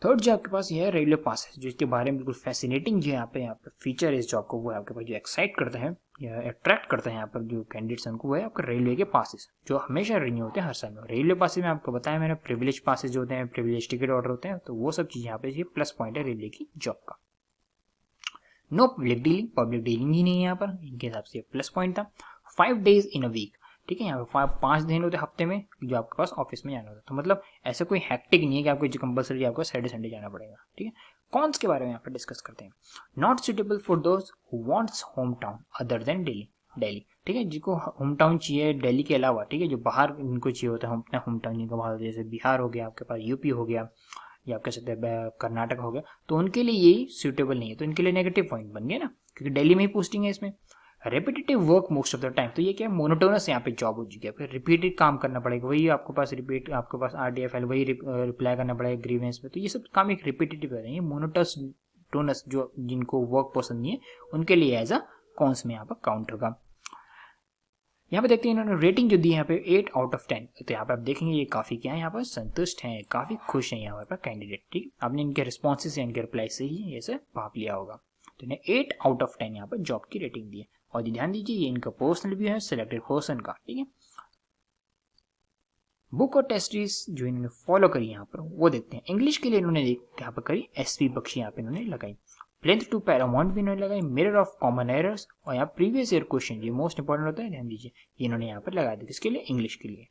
थर्ड जो आपके पास ये है रेलवे पासेस, जो इसके बारे में बिल्कुल फैसिनेटिंग जो यहाँ पे फीचर है इस जॉब को, वो आपके पास जो एक्साइट करता है या अट्रैक्ट करता है यहाँ पर जो कैंडिडेट्स हैं उनको, वो है आपका रेलवे के पासेस, जो हमेशा रिन्यू होते हैं हर साल में। रेलवे पासेस में आपको बताया मैंने, प्रिविलेज पासेस जो होते हैं, प्रिविलेज टिकट ऑर्डर होते हैं, तो वो सब चीज़ यहाँ पे ये प्लस पॉइंट है रेलवे की जॉब का। नो पब्लिक डीलिंग ही नहीं है यहाँ पर, इनके हिसाब से प्लस पॉइंट था। 5 days इन अ वीक, ठीक है, यहाँ पे 5 दिन होते हैं हफ्ते में जो आपके पास ऑफिस में जाना होता है, तो मतलब ऐसा कोई हैक्टिक नहीं है कि आपको जो कंपलसरी आपको सैटरडे संडे जाना पड़ेगा, ठीक है। कॉन्स के बारे में यहाँ पे डिस्कस करते हैं। Not suitable for those who wants home town other than Delhi, ठीक है, जिनको होम टाउन चाहिए दिल्ली के अलावा, ठीक है, जो बाहर इनको चाहिए होता है अपना होम टाउन, जिनको बाहर जैसे बिहार हो गया आपके पास, यूपी हो गया, या आप कह सकते हैं कर्नाटक हो गया, तो उनके लिए यही सूटेबल नहीं है, तो इनके लिए नेगेटिव पॉइंट बन गया ना, क्योंकि दिल्ली में ही पोस्टिंग है इसमें। Repetitive work most of the time, तो ये क्या है, मोनोटोनस यहाँ पे जॉब हो चुकी है, फिर रिपीटेड काम करना पड़ेगा, वही आपके पास रिपीट, आपके पास RDF फाइल वही रिप्लाई करना पड़ेगा ग्रीवेंस पे, तो ये सब काम एक रिपीटेटिव है, ये मोनोटोनस जो जिनको वर्क पसंद नहीं है उनके लिए एज अ कॉन्स में यहाँ पर काउंट होगा। यहाँ पे देखते हैं इन्होंने रेटिंग जो दी है यहाँ पे 8 out of 10, तो यहाँ पे आप देखेंगे ये काफ़ी क्या है, यहाँ पर संतुष्ट हैं, काफ़ी खुश हैं यहाँ पर कैंडिडेट, ठीक, आपने इनके रिस्पॉन्सेज से इनके रिप्लाई से ही ये सब भाप लिया होगा, तो इन्हें 8 out of 10 यहाँ पर जॉब की रेटिंग दी है। और ध्यान दीजिए ये इनका पर्सनल व्यू है सिलेक्टेड पर्सन का, ठीक है। बुक और टेस्ट सीरीज जो इन्होंने फॉलो करी यहाँ पर वो देखते हैं। इंग्लिश के लिए इन्होंने यहाँ पर करी SP बख्शी, यहाँ पे इन्होंने लगाई। लेंथ टू पैरामाउंट भी इन्होंने लगाई, मिरर ऑफ कॉमन एरर्स, और यहाँ प्रीवियस ईयर क्वेश्चन, ये मोस्ट इंपॉर्टेंट होता है, ध्यान दीजिए, ये इन्होंने यहाँ पर लगा दी, किसके लिए, इंग्लिश के लिए।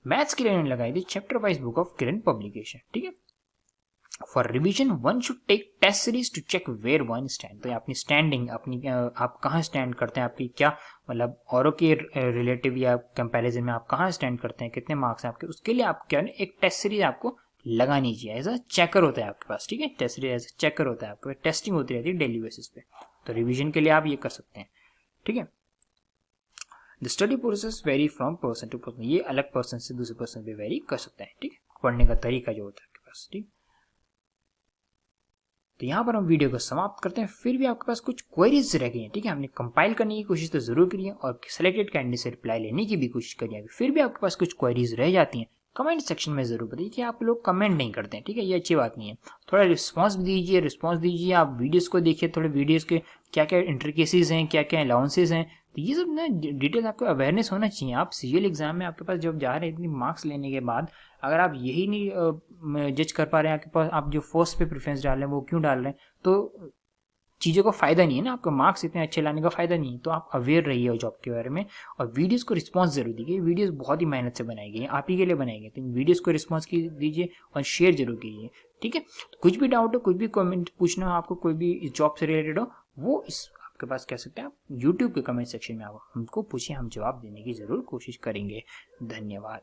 मैथ्स के लिए इन्होंने लगाई थी chapter wise book of Kiran publication, ठीक है। For revision one should take test series to check where one stand, तो अपनी स्टैंडिंग, अपनी आप कहाँ स्टैंड करते हैं, आपकी क्या मतलब औरों के रिलेटिव या कंपैरिजन में आप कहाँ स्टैंड करते हैं, कितने मार्क्स हैं आपके, उसके लिए आप क्या है एक टेस्ट सीरीज आपको लगानी चाहिए, एज अ चेकर होता है आपके पास, ठीक है, test series as a checker होता है आपके पास, टेस्टिंग होती रहती है डेली बेसिस पे, तो रिविजन के लिए आप ये कर सकते हैं, ठीक है। The study process vary from person to person, ये अलग पर्सन से दूसरे पर्सन पे वेरी कर सकते हैं, ठीक है, पढ़ने का तरीका जो होता है आपके पास, ठीक। तो यहाँ पर हम वीडियो को समाप्त करते हैं। फिर भी आपके पास कुछ क्वेरीज रह गई हैं, ठीक है, हमने कंपाइल करने की कोशिश तो जरूर करी है और सिलेक्टेड कैंडिडेट से रिप्लाई लेने की भी कोशिश करी है, फिर भी आपके पास कुछ क्वेरीज रह जाती हैं, कमेंट सेक्शन में जरूर बताइए कि आप लोग कमेंट नहीं करते हैं, ठीक है, ये अच्छी बात नहीं है, थोड़ा रिस्पांस दीजिए, आप वीडियोस को देखिए, थोड़े वीडियोस के क्या क्या इंट्रिकेसीज हैं, क्या क्या अलाउंसेस हैं, तो ये सब ना डिटेल आपको अवेयरनेस होना चाहिए। आप CGL एग्जाम में आपके पास जब जा रहे हैं इतनी मार्क्स लेने के बाद अगर आप यही नहीं जज कर पा रहे हैं, आपके पास आप जो फर्स्ट पे प्रेफरेंस डाल रहे हैं वो क्यों डाल रहे हैं, तो चीज़ों का फायदा नहीं है ना, आपको मार्क्स इतने अच्छे लाने का फायदा नहीं है, तो आप अवेयर रहिए जॉब के बारे में और वीडियोस को रिस्पांस जरूर दीजिए। वीडियोस बहुत ही मेहनत से बनाई गई हैं, आप ही के लिए बनाई गई, तो इन वीडियोस को रिस्पांस दीजिए और शेयर जरूर कीजिए, ठीक है। तो कुछ भी डाउट हो, कुछ भी कमेंट पूछना हो आपको, कोई भी इस जॉब से रिलेटेड हो, वो इस आपके पास कह सकते हैं आप यूट्यूब के कमेंट सेक्शन में आप हमको पूछिए, हम जवाब देने की जरूर कोशिश करेंगे। धन्यवाद।